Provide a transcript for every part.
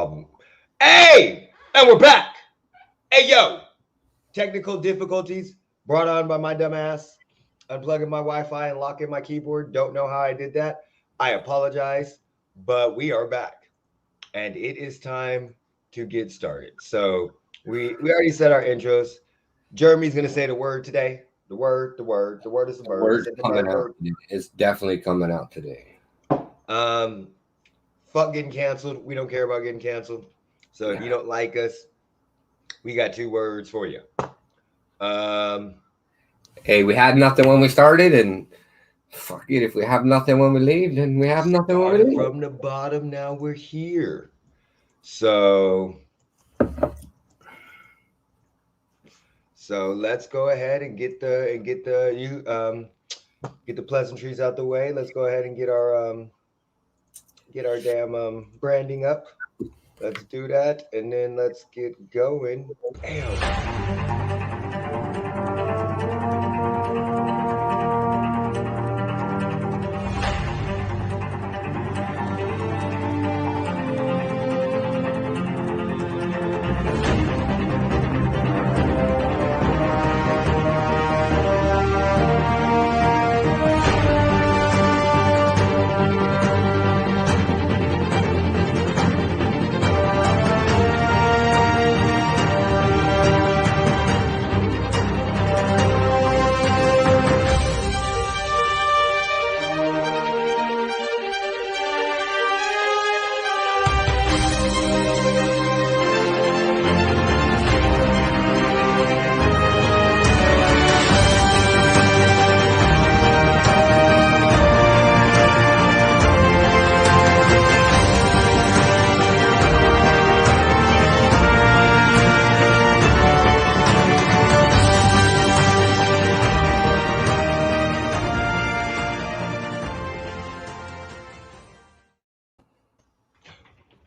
problem. Hey, and we're back. Hey, yo, technical difficulties brought on by my dumb ass. Unplugging my Wi-Fi and locking my keyboard. Don't know how I did that. I apologize, but we are back, and it is time to get started. So we already said our intros. Jeremy's gonna say the word today. The word is the The bird. He word's said the coming bird. out. It's definitely coming out today. Um, fuck getting canceled. We don't care about getting canceled. So if you don't like us, we got two words for you. Hey, we had nothing when we started, and fuck it. If we have nothing when we leave, then we have nothing when we Started leave. from the bottom. Now we're here. So let's go ahead and get the pleasantries out the way. Let's go ahead and get our damn branding up. Let's do that, and then let's get going. Damn.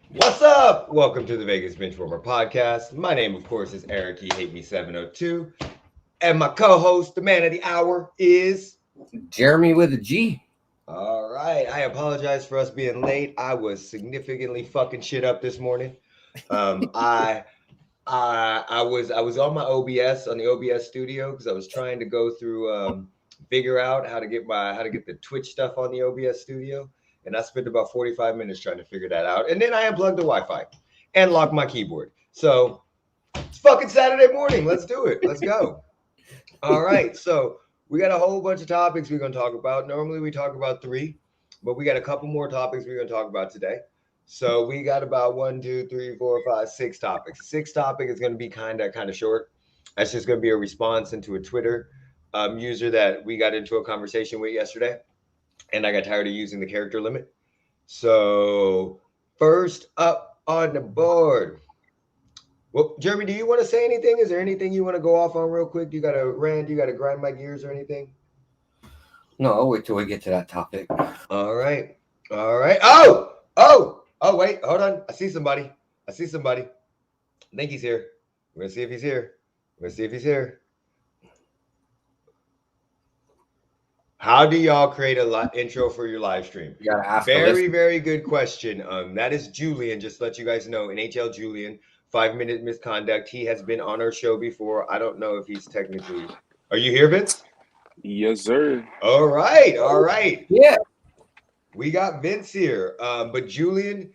What's up? Welcome to the Vegas Benchwarmer Podcast. My name, of course, is Eric. He hate me 702, and my co-host, the man of the hour, is Jeremy with a G. All right. I apologize for us being late. I was significantly fucking shit up this morning. I was on my OBS on the OBS studio because I was trying to go through figure out how to get the Twitch stuff on the OBS studio. And I spent about 45 minutes trying to figure that out. And then I unplugged the Wi-Fi and locked my keyboard. So it's fucking Saturday morning. Let's do it. Let's go. All right. So we got a whole bunch of topics we're going to talk about. Normally we talk about 3, but we got a couple more topics we're going to talk about today. So we got about 1, 2, 3, 4, 5, 6 topics. 6 topic is going to be kind of short. That's just going to be a response into a Twitter user that we got into a conversation with yesterday. And I got tired of using the character limit. So first up on the board. Well, Jeremy, do you want to say anything? Is there anything you want to go off on real quick? You got to rant? You got to grind my gears or anything? No, I'll wait till we get to that topic. All right. Oh, wait. Hold on. I see somebody. I think he's here. We're going to see if he's here. How do y'all create a intro for your live stream? You gotta ask. Very good question. That is Julian. Just to let you guys know, NHL Julian, 5-minute misconduct. He has been on our show before. I don't know if he's technically. Are you here, Vince? Yes, sir. All right. Yeah. We got Vince here. But Julian,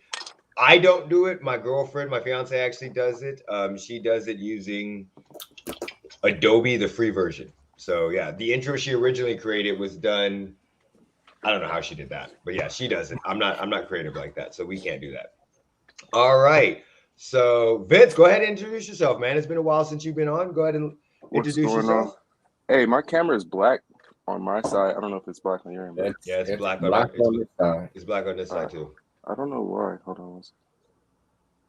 I don't do it. My girlfriend, my fiance actually does it. She does it using Adobe, the free version. So yeah, the intro she originally created was done. I don't know how she did that, but yeah, she does it. I'm not creative like that, so we can't do that. All right. So Vince, go ahead and introduce yourself, man. It's been a while since you've been on. Go ahead and introduce yourself. Hey, my camera is black on my side. I don't know if it's black on your end. It's black on this side. It's black on this side too. I don't know why. Hold on.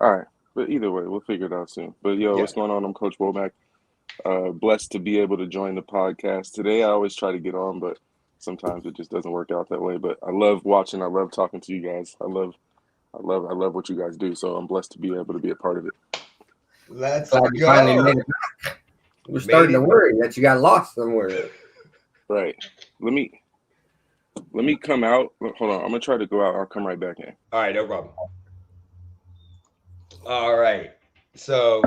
All right, but either way, we'll figure it out soon. But yo, what's going on? I'm Coach Womack. Blessed to be able to join the podcast today. I always try to get on, but sometimes it just doesn't work out that way. But I love watching. I love talking to you guys. I love what you guys do. So I'm blessed to be able to be a part of it. Let's go. Finally made it back. We're starting to worry that you got lost somewhere. Right. Let me come out. Hold on. I'm gonna try to go out. I'll come right back in. All right, no problem. All right. So,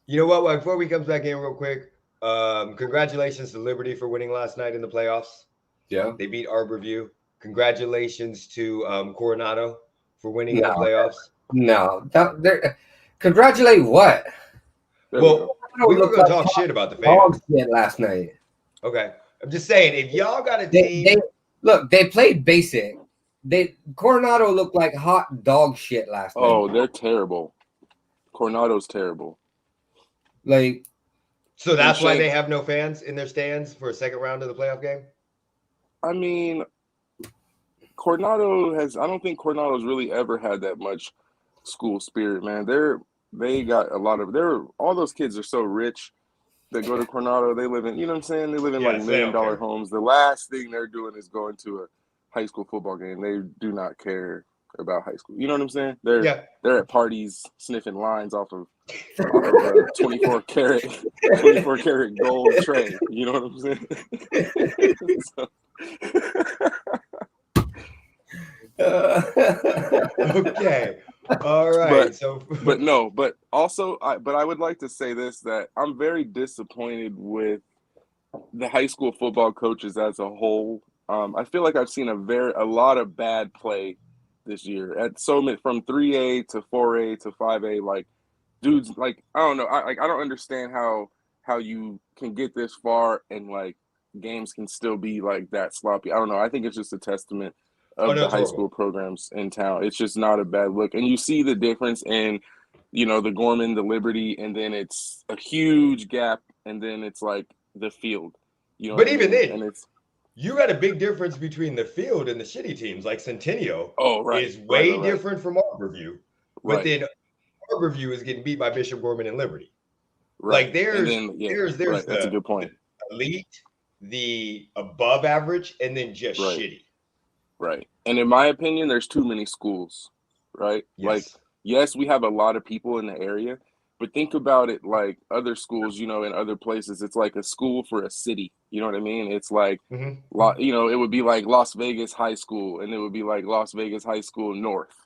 you know what? Before we come back in real quick, congratulations to Liberty for winning last night in the playoffs. Yeah. They beat Arborview. Congratulations to Coronado for winning in the No. playoffs. No. Congratulate what? There we Well, go. we were Looked going to like talk shit about the dog fans. shit last night. Okay. I'm just saying, if y'all got a team. They played basic. Coronado looked like hot dog shit last night. Oh, they're terrible. Coronado's terrible. Like, So that's why they have no fans in their stands for a second round of the playoff game? I mean, Coronado I don't think Coronado's really ever had that much school spirit, man. They got a lot of all those kids are so rich that go to Coronado. They live in, you know what I'm saying? They live in like $1 million homes. The last thing they're doing is going to a high school football game. They do not care about high school. You know what I'm saying? They're at parties sniffing lines off of a 24 karat gold tray. You know what I'm saying? Okay. All right. But also I would like to say this, that I'm very disappointed with the high school football coaches as a whole. I feel like I've seen a lot of bad play this year at so many, from 3A to 4A to 5A. Like, dudes, like, I don't know. I don't understand how you can get this far and like games can still be like that sloppy. I don't know. I think it's just a testament of the high school programs in town. It's just not a bad look. And you see the difference in, you know, the Gorman, the Liberty, and then it's a huge gap, and then it's like the field. You know, but even then, and it's, you got a big difference between the field and the shitty teams. Like Centennial is way different from Arborview. But then Arborview is getting beat by Bishop Gorman and Liberty. Right. Like there's that's a good point. The elite, the above average, and then just shitty. Right. And in my opinion, there's too many schools, right? Yes. Like, yes, we have a lot of people in the area, but think about it like other schools, you know, in other places. It's like a school for a city. You know what I mean? It's like, you know, it would be like Las Vegas High School, and it would be like Las Vegas High School North.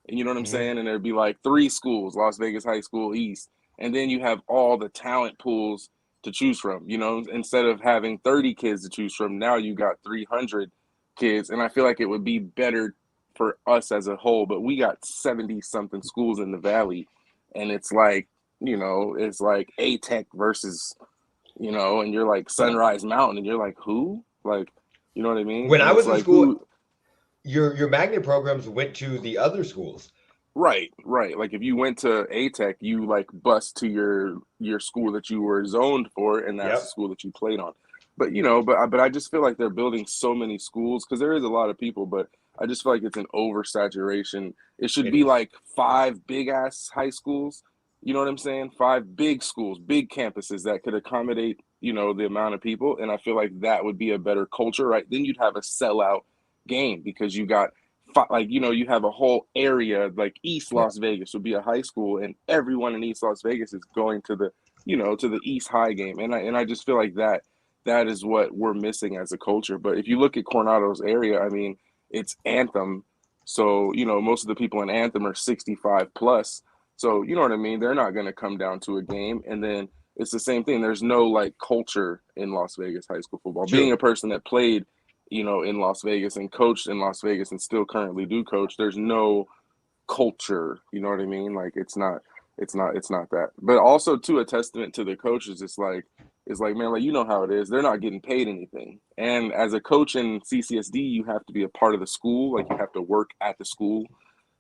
And you know what I'm saying? And there'd be like 3 schools, Las Vegas High School East. And then you have all the talent pools to choose from. You know, instead of having 30 kids to choose from, now you got 300 kids. And I feel like it would be better for us as a whole. But we got 70-something schools in the Valley. And it's like, you know, it's like A-Tech versus, you know, and you're like Sunrise Mountain. And you're like, who? Like, you know what I mean? When I was in school, your magnet programs went to the other schools. Right. Like if you went to A-Tech, you like bus to your school that you were zoned for, and that's the school that you played on. But you know, but I just feel like they're building so many schools because there is a lot of people, but I just feel like it's an oversaturation. It should be like 5 big ass high schools. You know what I'm saying? 5 big schools, big campuses that could accommodate, you know, the amount of people, and I feel like that would be a better culture, right? Then you'd have a sellout game because you got, like, you know, you have a whole area like East Las Vegas would be a high school, and everyone in East Las Vegas is going to the, you know, to the East High game, and I just feel like that is what we're missing as a culture. But if you look at Coronado's area, I mean, it's Anthem, so you know most of the people in Anthem are 65 plus, so you know what I mean. They're not going to come down to a game, and then it's the same thing. There's no like culture in Las Vegas high school football. Being a person that played, you know, in Las Vegas and coached in Las Vegas and still currently do coach, there's no culture, you know what I mean? Like it's not that. But also too, a testament to the coaches, it's like, man, like, you know how it is. They're not getting paid anything. And as a coach in CCSD, you have to be a part of the school. Like you have to work at the school.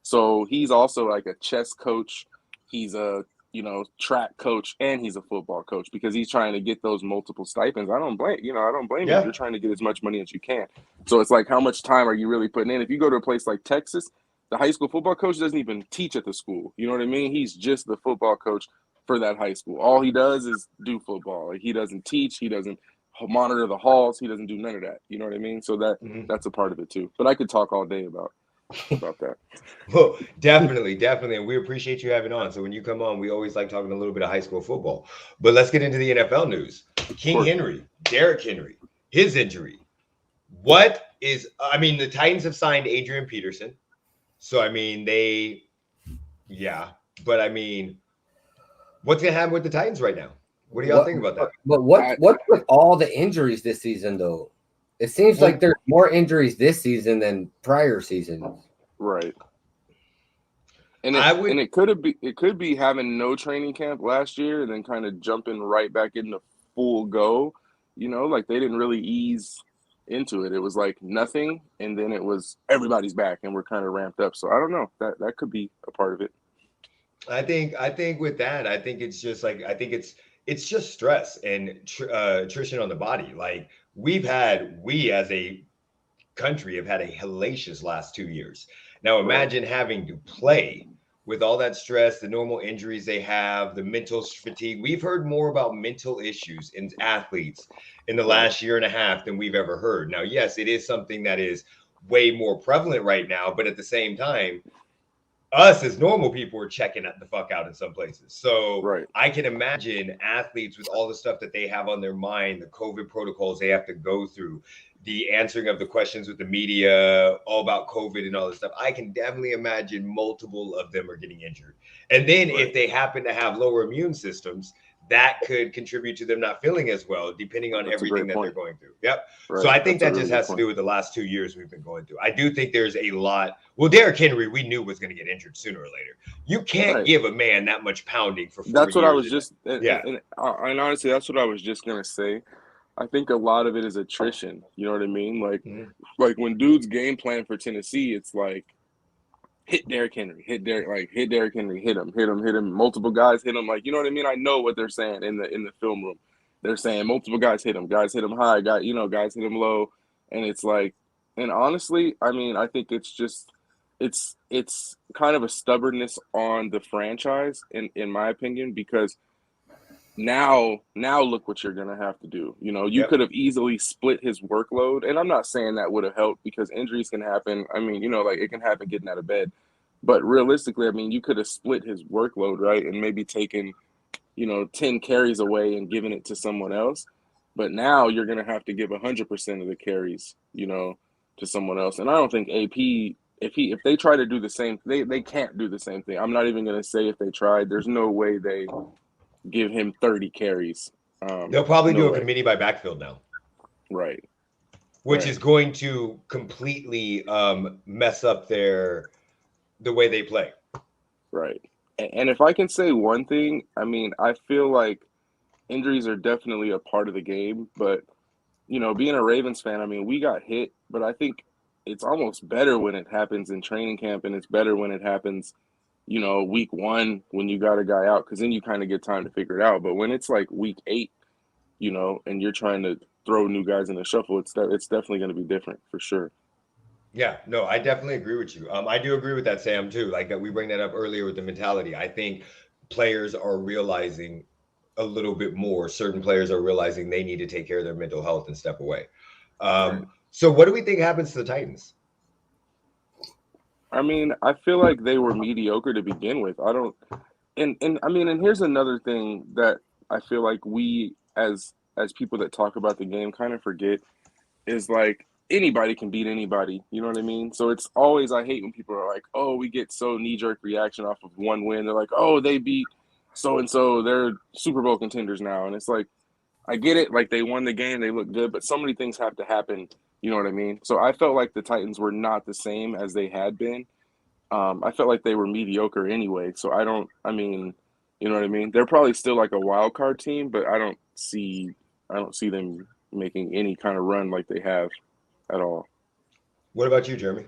So he's also like a chess coach. He's a, you know, track coach, and he's a football coach because he's trying to get those multiple stipends. I don't blame you. You're trying to get as much money as you can. So it's like, how much time are you really putting in? If you go to a place like Texas, the high school football coach doesn't even teach at the school. You know what I mean? He's just the football coach for that high school. All he does is do football. Like he doesn't teach. He doesn't monitor the halls. He doesn't do none of that. You know what I mean? So that's a part of it too. But I could talk all day about that. Well, definitely. And we appreciate you having on. So when you come on, we always like talking a little bit of high school football. But let's get into the NFL news. Derrick Henry, his injury. The Titans have signed Adrian Peterson. So, I mean, But I mean, what's gonna happen with the Titans right now? What do y'all think about that? But what's with all the injuries this season, though? It seems like there's more injuries this season than prior seasons. Right. And it could be having no training camp last year and then kind of jumping right back into full go. You know, like they didn't really ease into it. It was like nothing, and then it was everybody's back and we're kind of ramped up. So I don't know. That could be a part of it. I think with that, I think it's just like it's just stress and attrition on the body. Like we as a country have had a hellacious last 2 years. Now imagine having to play with all that stress, the normal injuries they have, the mental fatigue. We've heard more about mental issues in athletes in the last year and a half than we've ever heard. Now, yes, it is something that is way more prevalent right now, but at the same time, us as normal people are checking the fuck out in some places. So I can imagine athletes with all the stuff that they have on their mind, the COVID protocols they have to go through, the answering of the questions with the media, all about COVID and all this stuff. I can definitely imagine multiple of them are getting injured. And then if they happen to have lower immune systems, that could contribute to them not feeling as well, depending on everything that they're going through. Yep. Right. So I think that just has to do with the last 2 years we've been going through. I do think there's a lot. Well, Derrick Henry, we knew was going to get injured sooner or later. You can't give a man that much pounding for 4 years. That's what I was just, and honestly, that's what I was just going to say. I think a lot of it is attrition. You know what I mean? Like when dudes game plan for Tennessee, it's like, hit Derrick Henry, hit Derrick Henry, hit him. Multiple guys hit him. Like, you know what I mean? I know what they're saying in the film room. They're saying multiple guys hit him high, guys hit him low. And it's like, and honestly, I mean, I think it's just, it's kind of a stubbornness on the franchise, in my opinion, because now look what you're going to have to do. You know, you could have easily split his workload. And I'm not saying that would have helped because injuries can happen. I mean, you know, like it can happen getting out of bed. But realistically, I mean, you could have split his workload, right? And maybe taken, 10 carries away and given it to someone else. But now you're going to have to give 100% of the carries, to someone else. And I don't think AP, if they try to do the same, they can't do the same thing. I'm not even going to say if they tried. There's no way they give him 30 carries. They'll probably do a committee by backfield now. Right. Which is going to completely mess up the way they play. Right. And if I can say one thing, I mean, I feel like injuries are definitely a part of the game. But, being a Ravens fan, I mean, we got hit. But I think it's almost better when it happens in training camp, and it's better when it happens week 1 when you got a guy out, because then you kind of get time to figure it out. But when it's like week 8, and you're trying to throw new guys in the shuffle, it's definitely going to be different for sure. Yeah, no, I definitely agree with you. I do agree with that, Sam, too. Like that, we bring that up earlier with the mentality. I think players are realizing a little bit more. Certain players are realizing they need to take care of their mental health and step away. So what do we think happens to the Titans? I mean, I feel like they were mediocre to begin with. And here's another thing that I feel like we as people that talk about the game kind of forget is like anybody can beat anybody. You know what I mean? So it's always, I hate when people are like, oh, we get so knee-jerk reaction off of one win. They're like, oh, they beat so-and-so. They're Super Bowl contenders now. And it's like, I get it. Like they won the game. They look good. But so many things have to happen. You know what I mean? So I felt like the Titans were not the same as they had been. I felt like they were mediocre anyway. So you know what I mean? They're probably still like a wild card team, but I don't see them making any kind of run like they have at all. What about you, Jeremy?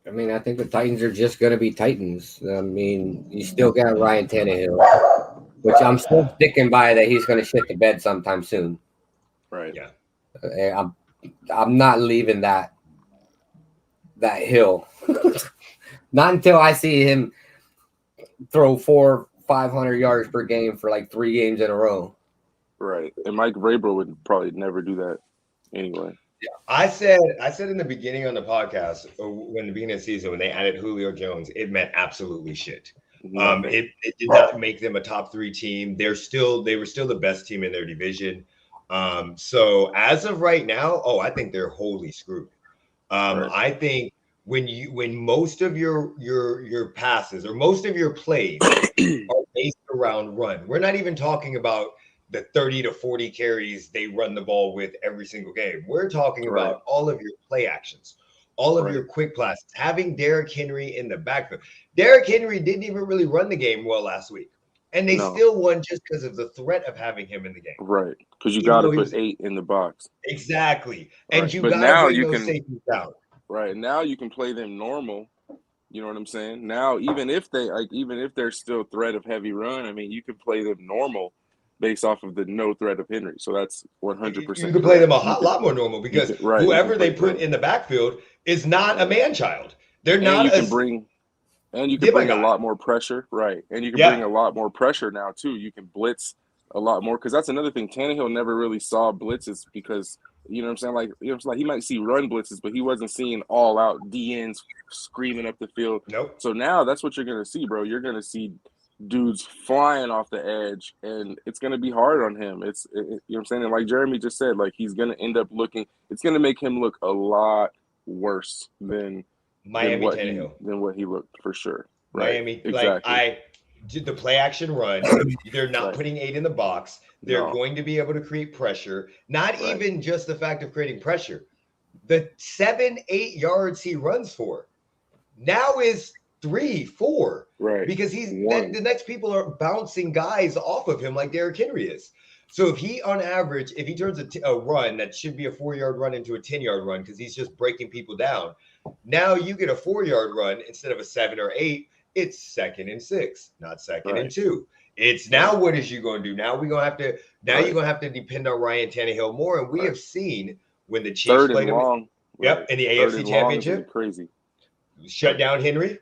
I mean, I think the Titans are just going to be Titans. I mean, you still got Ryan Tannehill, which I'm still sticking by that he's going to shit the bed sometime soon. Right. Yeah. I'm not leaving that hill. Not until I see him throw 400-500 yards per game for like 3 games in a row. Right. And Mike Vrabel would probably never do that anyway. Yeah. I said in the beginning on the podcast, when the beginning of the season, when they added Julio Jones, it meant absolutely shit. It did not make them a top 3 team. They were still the best team in their division. So as of right now, I think they're wholly screwed. Right. I think when most of your passes or most of your plays are based around run. We're not even talking about the 30 to 40 carries they run the ball with every single game. We're talking about all of your play actions, all of your quick passes, having Derrick Henry in the backfield. Derrick Henry didn't even really run the game well last week. And they still won just because of the threat of having him in the game. Right. Because you got to put 8 in the box. Exactly. And you but got now to bring you those can safeties down. Right. Now you can play them normal. You know what I'm saying? Now, even if there's still threat of heavy run, I mean, you can play them normal based off of the no threat of Henry. So that's 100%. You can play them a lot more normal because whoever they put in the backfield is not a man child. They're not. You can bring a lot more pressure, right? And you can bring a lot more pressure now too. You can blitz a lot more because that's another thing. Tannehill never really saw blitzes because you know what I'm saying. Like it's like he might see run blitzes, but he wasn't seeing all out DNs screaming up the field. Nope. So now that's what you're gonna see, bro. You're gonna see dudes flying off the edge, and it's gonna be hard on him. You know what I'm saying. And like Jeremy just said, like he's gonna end up looking. It's gonna make him look a lot worse than what he looked for sure. Right? Miami, exactly. Like the play action run. They're not putting 8 in the box. They're going to be able to create pressure. Not even just the fact of creating pressure. The 7-8 yards he runs for now is 3-4. Right. Because the next people are bouncing guys off of him like Derrick Henry is. So if he, on average, if he turns a run that should be a 4-yard run into a 10-yard run because he's just breaking people down, now you get a 4-yard run instead of a 7 or 8. It's 2nd and 6, not 2nd and 2. It's now what is you going to do? Now you're going to have to depend on Ryan Tannehill more. And we have seen when the Chiefs played him in the AFC Championship, crazy. Shut down Henry.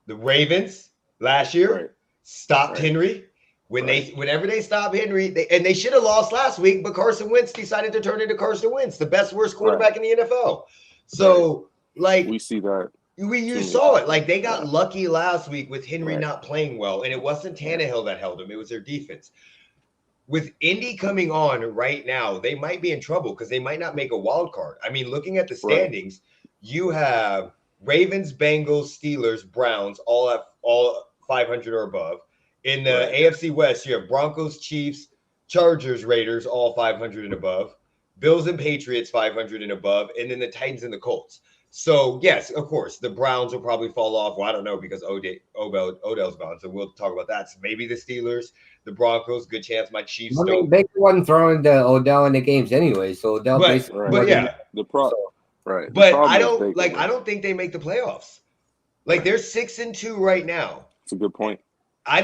The Ravens last year stopped Henry. Whenever they stop Henry, they should have lost last week, but Carson Wentz decided to turn into Carson Wentz, the worst quarterback in the NFL. So we see that. You saw it. Like they got lucky last week with Henry not playing well, and it wasn't Tannehill that held him; it was their defense. With Indy coming on right now, they might be in trouble because they might not make a wild card. I mean, looking at the standings, you have Ravens, Bengals, Steelers, Browns, all 500 or above. In the AFC West, you have Broncos, Chiefs, Chargers, Raiders, all 500 and above. Bills and Patriots, 500 and above, and then the Titans and the Colts. So, yes, of course, the Browns will probably fall off. Well, I don't know because Odell's gone, so we'll talk about that. So maybe the Steelers, the Broncos, good chance my Chiefs don't. Baker wasn't throwing the Odell in the games anyway, so Odell basically. But yeah, But I don't think they make the playoffs. Like they're 6-2 right now. That's a good point. I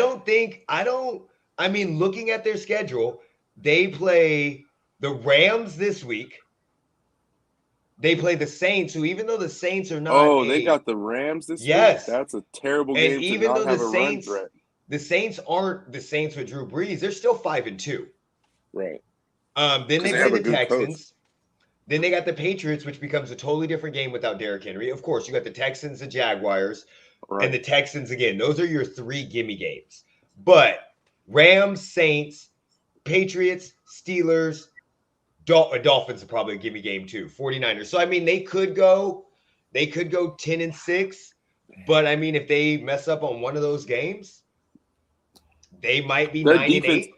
mean, looking at their schedule, they play the Rams this week. They play the Saints, who even though the Saints are not. They got the Rams this week? Yes. That's a terrible game. And even though the Saints aren't the Saints with Drew Brees, they're still 5-2. Right. Then they play the Texans. Coach. Then they got the Patriots, which becomes a totally different game without Derrick Henry. Of course, you got the Texans, the Jaguars, and the Texans again. Those are your 3 gimme games. But Rams, Saints, Patriots, Steelers, Dolphins are probably a gimme game too. 49ers. So I mean, they could go 10-6, but I mean, if they mess up on one of those games, they might be 9-8.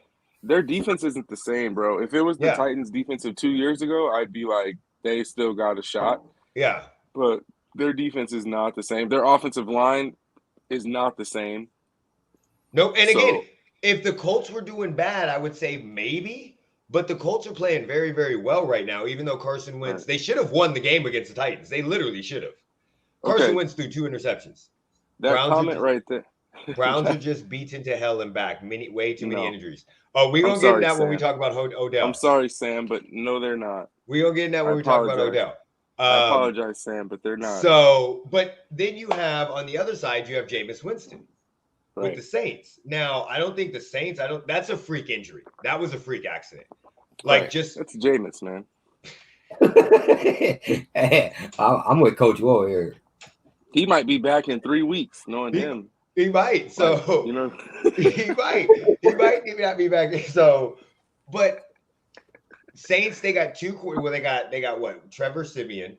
Their defense isn't the same, bro. If it was the Titans' defense of 2 years ago, I'd be like, they still got a shot. Yeah. But their defense is not the same. Their offensive line is not the same. No, and again, if the Colts were doing bad, I would say maybe. But the Colts are playing very, very well right now, even though Carson Wentz, they should have won the game against the Titans. They literally should have. Carson Wentz threw 2 interceptions. That comment right there. Browns are just beaten to hell and back. Way too many injuries. Oh, we're going to get in that when we talk about Odell. I'm sorry, Sam, but no, they're not. We're going to get in that when we talk about Odell. I apologize, Sam, but they're not. So, but then you have, on the other side, you have Jameis Winston. With the Saints. Now, I don't think the Saints, that's a freak injury. That was a freak accident. That's Jameis, man. Hey, I'm with Coach Woe here. He might be back in 3 weeks, knowing him. He might. So you know, he might not be back. So, but Saints, they got 2 quarters. Well, they got what? Trevor Siemian,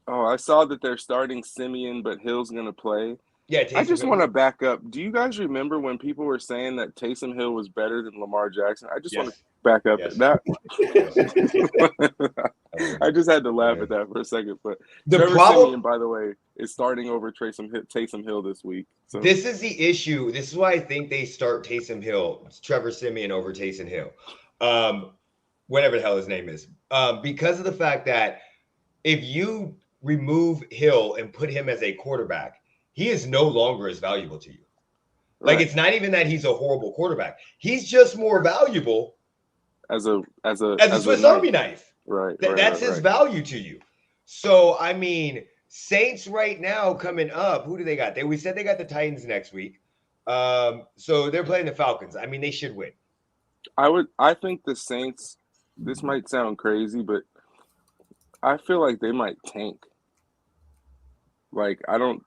Oh, I saw that they're starting Simeon, but Hill's gonna play. Yeah, I just Hill. want to back up. Do you guys remember when people were saying that Taysom Hill was better than Lamar Jackson? I just want to back up that. I just had to laugh at that for a second. But Trevor Simeon, by the way, is starting over Taysom Hill this week. So this is the issue. This is why I think they start Trevor Simeon over Taysom Hill, whatever the hell his name is, because of the fact that if you remove Hill and put him as a quarterback, he is no longer as valuable to you. Like, it's not even that he's a horrible quarterback. He's just more valuable as a Swiss Army knife. Right. That's his value to you. So, I mean, Saints right now coming up, who do they got? We said they got the Titans next week. So they're playing the Falcons. I mean, they should win. I think the Saints, this might sound crazy, but I feel like they might tank. Like, I don't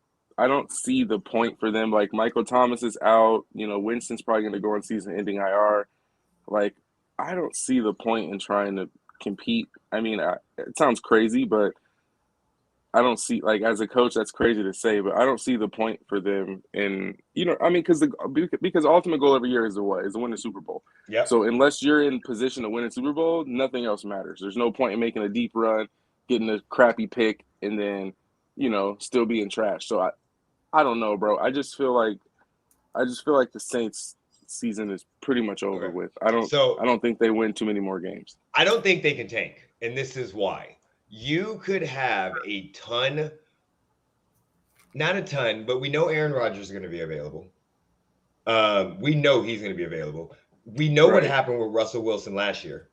see the point for them. Like, Michael Thomas is out. Winston's probably going to go on season-ending IR. Like, I don't see the point in trying to compete. I mean, it sounds crazy, but I don't see, like, as a coach, that's crazy to say, but I don't see the point for them in, because the ultimate goal every year is to win the Super Bowl. Yeah. So unless you're in position to win a Super Bowl, nothing else matters. There's no point in making a deep run, getting a crappy pick, and then, still being trash. So I don't know, bro. I just feel like the Saints season is pretty much over with. I don't think they win too many more games. I don't think they can tank, and this is why. You could have a ton, not a ton, but we know Aaron Rodgers is going to be available. We know he's going to be available. We know what happened with Russell Wilson last year.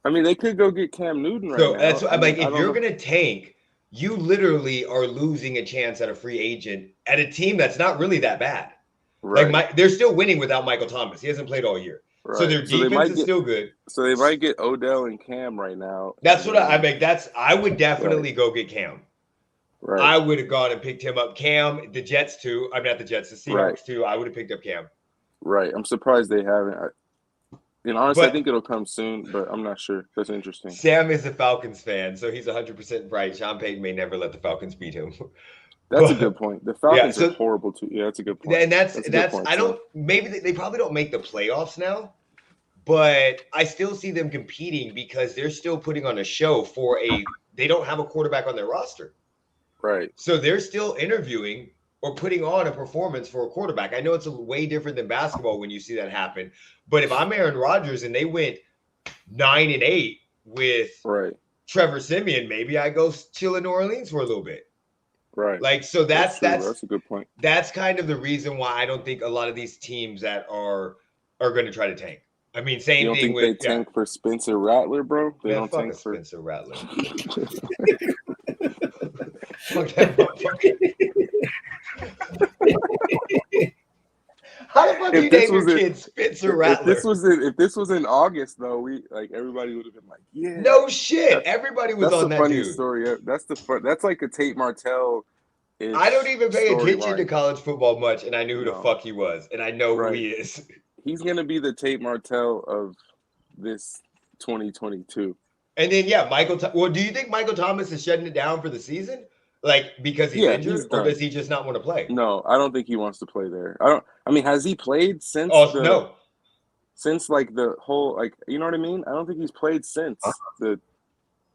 I mean, they could go get Cam Newton now. So that's what I'm like. If you're going to tank, you literally are losing a chance at a free agent at a team that's not really that bad. Right. Like they're still winning without Michael Thomas. He hasn't played all year. Right. So their defense is still good. So they might get Odell and Cam right now. That's what I make. I would definitely go get Cam. Right. I would have gone and picked him up. Cam, the Jets too. I mean, not the Jets, the Seahawks too. I would have picked up Cam. Right. I'm surprised they haven't. Honestly, I think it'll come soon, but I'm not sure. That's interesting. Sam is a Falcons fan, so he's 100% right. Sean Payton may never let the Falcons beat him. That's a good point. The Falcons are horrible too. Yeah, that's a good point. And that's point, I don't. Maybe they probably don't make the playoffs now, but I still see them competing because they're still putting on a show for they don't have a quarterback on their roster. Right. So they're still interviewing or putting on a performance for a quarterback. I know it's way different than basketball when you see that happen. But if I'm Aaron Rodgers and they went 9-8 with Trevor Simeon, maybe I go chill in New Orleans for a little bit. Right. Like, so that's a good point. That's kind of the reason why I don't think a lot of these teams that are going to try to tank. I mean, same thing with they tank for Spencer Rattler, bro. They don't tank for Spencer Rattler. Fuck that motherfucker. How the fuck do you name your kid Spencer Rattler? If this was in August, though, everybody would have been like, yeah. No shit. Everybody was on that dude. That's the funny story. That's like a Tate Martell. I don't even pay attention to college football much, and I knew who the fuck he was, and I know who he is. He's gonna be the Tate Martell of this 2022. And then do you think Michael Thomas is shutting it down for the season? Like, because he's injured, or does he just not want to play? No, I don't think he wants to play there. I mean, has he played since? No. Since like the whole, like, you know what I mean? I don't think he's played since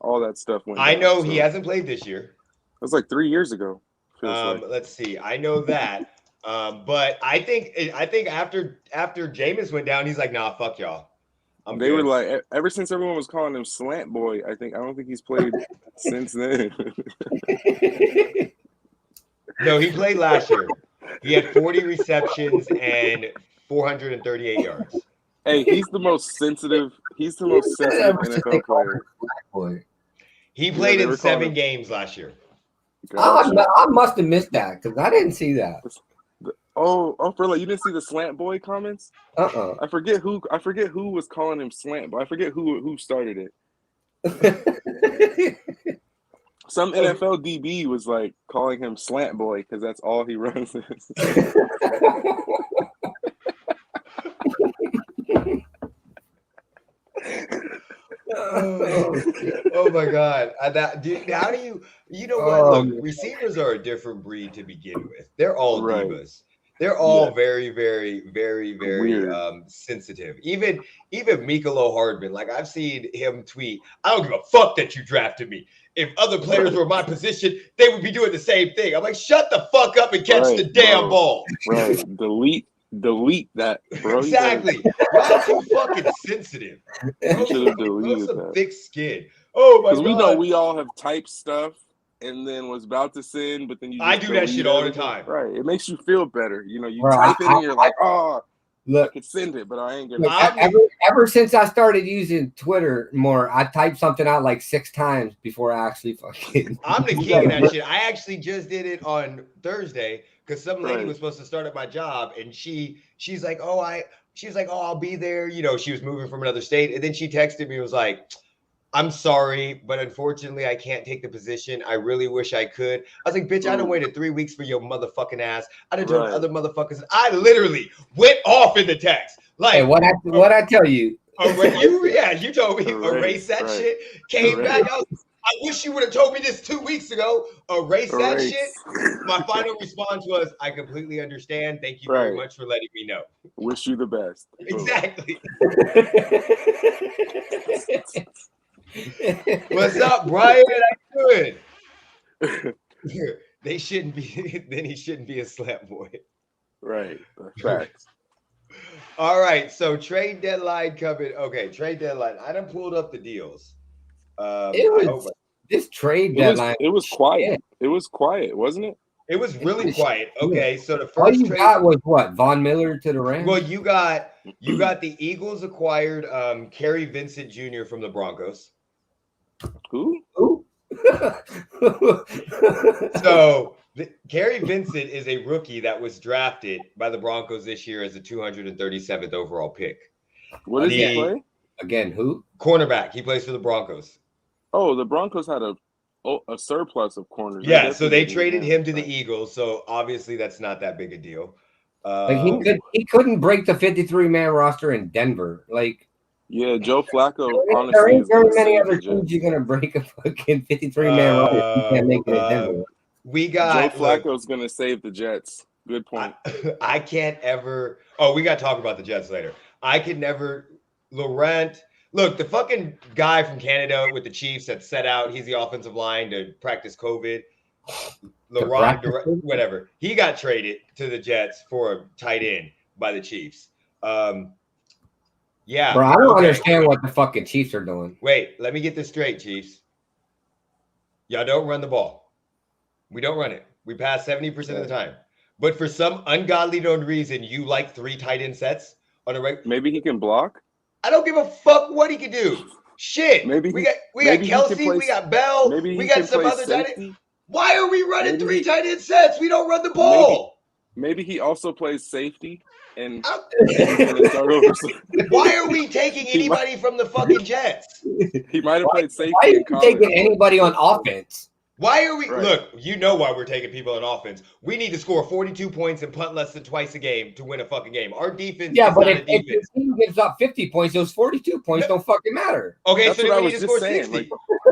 all that stuff went down. I know he hasn't played this year. It was like 3 years ago. Let's see. I know that. But I think after Jameis went down, he's like, nah, fuck y'all. They were like, ever since everyone was calling him Slant Boy, I don't think he's played since then. No, he played last year. He had 40 receptions and 438 yards. Hey, he's the most sensitive NFL player. He played in 7 games last year. I must have missed that because I didn't see that. Oh, for like, you didn't see the Slant Boy comments? I forget who was calling him Slant Boy. I forget who started it. Some NFL DB was like calling him Slant Boy because that's all he runs. Oh my God. Dude, how do you know what? Look, receivers are a different breed to begin with. They're all divas. They're all very, very, very, very sensitive. Even Mikalo Hardman, like I've seen him tweet, I don't give a fuck that you drafted me. If other players were in my position, they would be doing the same thing. I'm like, shut the fuck up and catch the damn ball. Right. Delete that, bro. Exactly. Y'all too fucking sensitive. You should have deleted some that. thick skin. Oh my God. Because we know we all have typed stuff and then was about to send, but then you just I do that shit all the time. Right. It makes you feel better. You know, you type it and you're like, oh, look, I could send it, but I ain't gonna. Ever since I started using Twitter more, I typed something out like 6 times before I actually fucking. I'm the king of that shit. I actually just did it on Thursday because some lady was supposed to start at my job, and she's like, I'll be there. You know, she was moving from another state, and then she texted me and was like, I'm sorry, but unfortunately, I can't take the position. I really wish I could. I was like, bitch, I done waited 3 weeks for your motherfucking ass. I done told other motherfuckers. I literally went off in the text. Like, hey, what I tell you? You told me erase that shit. Came back. I wish you would have told me this 2 weeks ago. Erase that shit. My final response was, I completely understand. Thank you very much for letting me know. Wish you the best. Exactly. What's up, Brian? I'm good. They shouldn't be. Then he shouldn't be a slap boy. Right. Facts. All right. So trade deadline coming. Okay, trade deadline. I done pulled up the deals. This trade deadline. It was quiet. It was quiet, wasn't it? It was really quiet. Okay, so the first all you got was what? Von Miller to the Rams. Well, you got the Eagles acquired Kerry Vincent Jr. from the Broncos. Who? So Kerry Vincent is a rookie that was drafted by the Broncos this year as a 237th overall pick. What does he play? Again, who? Cornerback. He plays for the Broncos. Oh, the Broncos had a surplus of corners. Yeah, so they traded him to the Eagles. So obviously that's not that big a deal. He couldn't break the 53-man roster in Denver. Like, yeah, Joe Flacco. Honestly, there ain't very many other teams you're gonna break a fucking 53-man roster. You can't make it in Denver. Joe Flacco's gonna save the Jets. Good point. I can't ever. Oh, we got to talk about the Jets later. I could never. Laurent. Look, the fucking guy from Canada with the Chiefs that set out. He's the offensive line to practice COVID. Laurent, whatever. He got traded to the Jets for a tight end by the Chiefs. Yeah. Bro, I don't understand what the fucking Chiefs are doing. Wait, let me get this straight, Chiefs. Y'all don't run the ball. We don't run it. We pass 70% of the time. But for some ungodly known reason, you like 3 tight end sets on a regular. Maybe he can block. I don't give a fuck what he can do. Shit. We got Kelsey, we got Bell, we got some other tight ends. Why are we running 3 tight end sets? We don't run the ball. Maybe he also plays safety. And why are we taking anybody from the fucking Jets? He might have played safety. Why are you taking anybody on offense? Why are we look? You know why we're taking people on offense. We need to score 42 points and punt less than twice a game to win a fucking game. Our defense. Yeah, but if the team gives up 50 points, those 42 points don't fucking matter. Okay, that's so then we need to score 60. Like,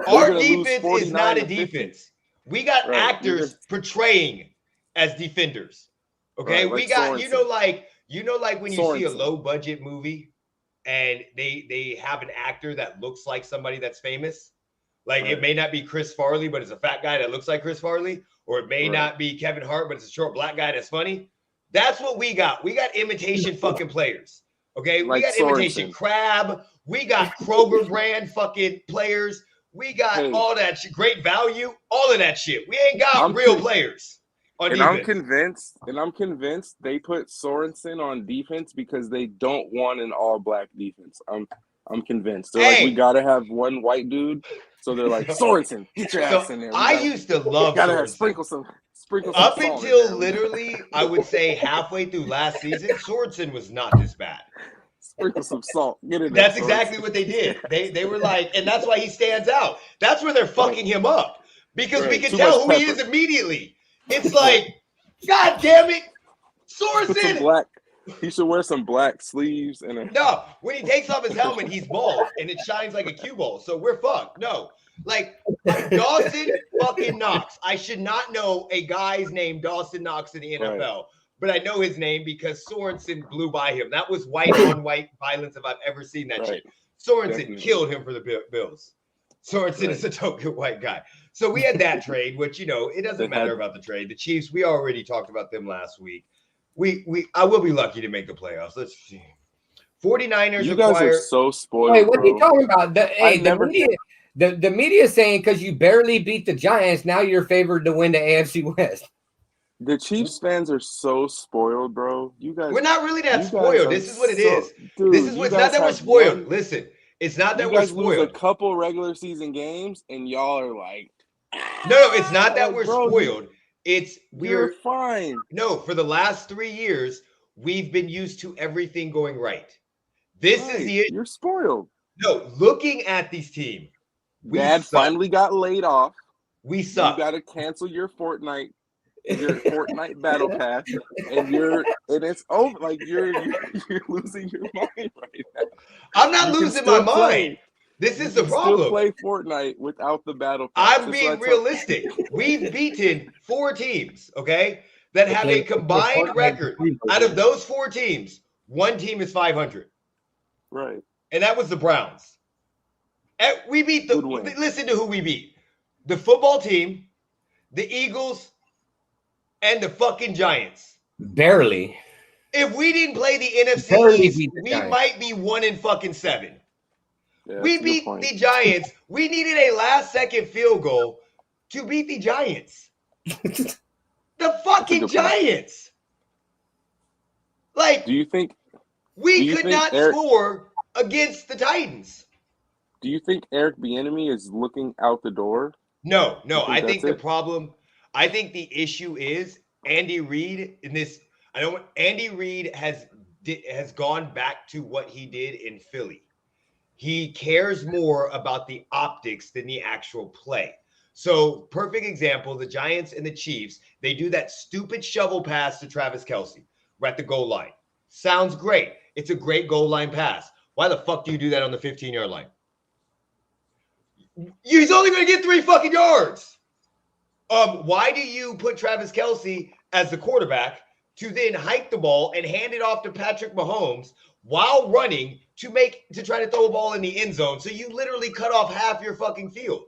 our defense is not a defense. We got actors portraying as defenders. Okay, we got Sorensen. You know, like when you see a low budget movie and they have an actor that looks like somebody that's famous. Like it may not be Chris Farley, but it's a fat guy that looks like Chris Farley, or it may not be Kevin Hart, but it's a short black guy that's funny. That's what we got. We got imitation fucking players. Okay, we got imitation Crab. We got Kroger brand fucking players. We got all that shit, great value, all of that shit. We ain't got real players. And I'm convinced they put Sorensen on defense because they don't want an all-black defense. I'm convinced. They're like, we gotta have one white dude. So they're like, Sorensen, get your ass in there. I used to love Sorensen. Sprinkle some up until literally, I would say halfway through last season, Sorensen was not this bad. Sprinkle some salt. Get it. That's exactly what they did. They were like, and that's why he stands out. That's where they're fucking him up. Because we can tell who he is immediately. It's like, God damn it, Sorensen. He should wear some black sleeves and a. No, when he takes off his helmet, he's bald and it shines like a cue ball. So we're fucked. No, like Dawson fucking Knox. I should not know a guy's name, Dawson Knox, in the NFL, Right. but I know his name because Sorensen blew by him. That was white on white violence if I've ever seen that Right. shit. Sorensen Definitely. killed him for the Bills. Sorensen is a token white guy. So we had that trade, which, you know, it doesn't matter about the trade. The Chiefs, we already talked about them last week. I will be lucky to make the playoffs. Let's see. 49ers You guys require. are so spoiled. Wait, what are you bro. talking about? The media is saying because you barely beat the Giants, now you're favored to win the AFC West. The Chiefs fans are so spoiled, bro. You guys. We're not really that you guys spoiled. are This is what it so- is. Dude, This is you what's guys not that we're have spoiled. won- Listen, it's not that You we're guys lose a spoiled. couple regular season games, and y'all are like, No, it's not that like, we're bro, spoiled. It's you're fine. no, for the last 3 years, we've been used to everything going right. This Right. is the issue. You're spoiled. No, looking at these teams, we Dad suck. finally got laid off. We You suck. got to cancel your Fortnite battle pass, and it's over. Like you're losing your mind right now. I'm not You can losing my still play. mind. This You is the can Still problem. play Fortnite without the battle pass. I'm being realistic. We've beaten 4 teams, okay, that have a combined record. Out of those 4 teams, 1 team is 500, Right. and that was the Browns. And we beat Good win. listen to who we beat: the football team, the Eagles, and the fucking Giants. Barely. If we didn't play the NFC Barely East, beat the we Giants. might be 1-7. Yeah, We that's a good beat point. the Giants. We needed a last-second field goal to beat the Giants. The fucking good point. Giants. Like, Do you think we do you could think not score against the Titans. Do you think Eric Bieniemy is looking out the door? No. You think I think that's the it? problem, I think the issue is Andy Reid in this. Andy Reid has gone back to what he did in Philly. He cares more about the optics than the actual play. So, perfect example, the Giants and the Chiefs, they do that stupid shovel pass to Travis Kelce right at the goal line. Sounds great. It's a great goal line pass. Why the fuck do you do that on the 15-yard line? He's only going to get 3 fucking yards. Why do you put Travis Kelce as the quarterback to then hike the ball and hand it off to Patrick Mahomes while running to try to throw a ball in the end zone? So you literally cut off half your fucking field.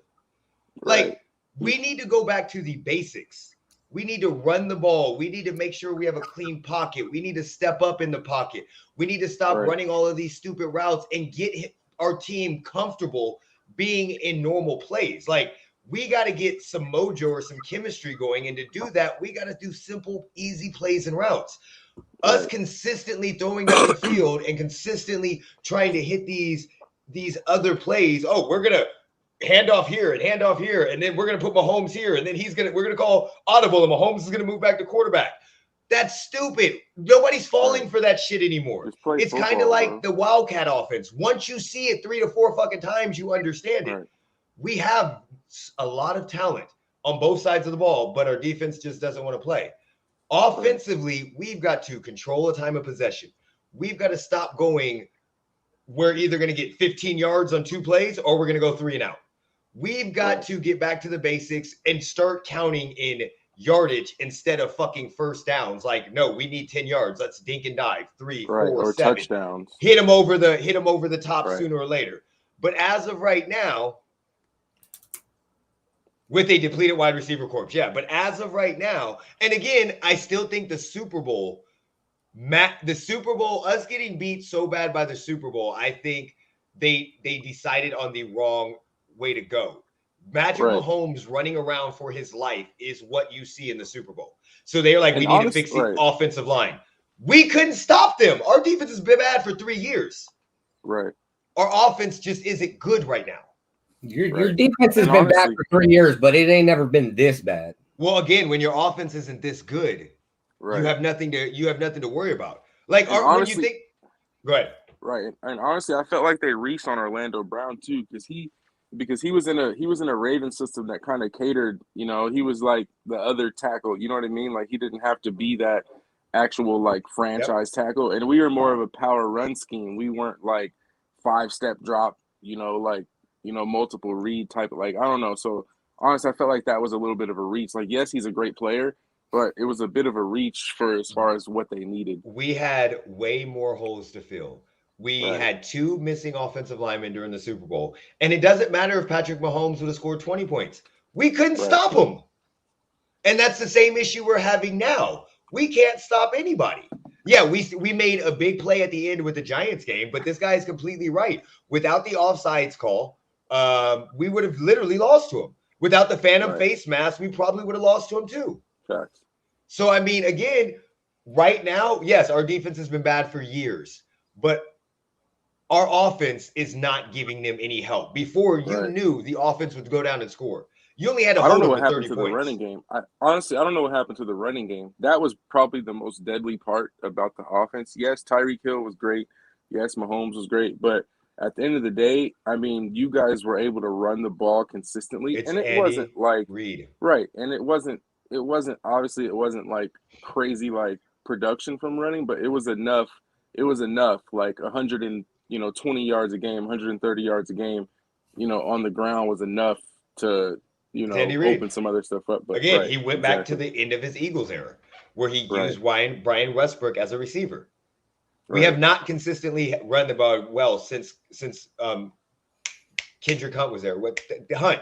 Like, we need to go back to the basics. We need to run the ball. We need to make sure we have a clean pocket. We need to step up in the pocket. We need to stop running all of these stupid routes and get our team comfortable being in normal plays. Like, we got to get some mojo or some chemistry going. And to do that, we got to do simple, easy plays and routes. Us consistently throwing down the field and consistently trying to hit these other plays. Oh, we're going to hand off here, and then we're going to put Mahomes here, and then we're going to call audible, and Mahomes is going to move back to quarterback. That's stupid. Nobody's falling for that shit anymore. It's kind of like the Wildcat offense. Once you see it 3 to 4 fucking times, you understand it. We have a lot of talent on both sides of the ball, but our defense just doesn't want to play. Offensively, we've got to control the time of possession. We've got to stop going, we're either going to get 15 yards on 2 plays or we're going to go 3 and out. We've got to get back to the basics and start counting in yardage instead of fucking first downs. Like, no, we need 10 yards. Let's dink and dive. 3, 4, or 7. touchdowns. Hit them over the top sooner or later. But as of right now, with a depleted wide receiver corps, but as of right now, and again, I still think the Super Bowl, us getting beat so bad by the Super Bowl, I think they decided on the wrong way to go. Patrick Mahomes running around for his life is what you see in the Super Bowl. So they're like, we need to fix the offensive line. We couldn't stop them. Our defense has been bad for 3 years. Right. Our offense just isn't good right now. Your defense has been bad for 3 years, but it ain't never been this bad. Well, again, when your offense isn't this good, you have nothing to worry about. Like, when you think, go ahead. Right, and honestly, I felt like they reached on Orlando Brown too, because he was in a Raven system that kind of catered. You know, he was like the other tackle. You know what I mean? Like, he didn't have to be that actual like franchise tackle, and we were more of a power run scheme. We weren't like 5-step drop, like multiple read type of, like, I don't know. So honestly, I felt like that was a little bit of a reach. Like, yes, he's a great player, but it was a bit of a reach for as far as what they needed. We had way more holes to fill. We had 2 missing offensive linemen during the Super Bowl. And it doesn't matter if Patrick Mahomes would have scored 20 points. We couldn't stop him. And that's the same issue we're having now. We can't stop anybody. Yeah, we made a big play at the end with the Giants game, but this guy is completely right. Without the offsides call, we would have literally lost to him. Without the phantom face mask, we probably would have lost to him too. Facts. So, I mean, again, right now, yes, our defense has been bad for years, but our offense is not giving them any help. Before, you knew the offense would go down and score. You only had to hold them to 30 points. I don't know what happened to the running game. Honestly, I don't know what happened to the running game. That was probably the most deadly part about the offense. Yes, Tyreek Hill was great. Yes, Mahomes was great. But at the end of the day, I mean, you guys were able to run the ball consistently. It wasn't like Reed. Right. And it wasn't like crazy like production from running, but it was enough. It was enough, like 120 yards a game, 130 yards a game, on the ground was enough to, open some other stuff up. But again, he went back to the end of his Eagles era where he used Brian Westbrook as a receiver. We have not consistently run the ball well since Kendrick Hunt was there. The Hunt.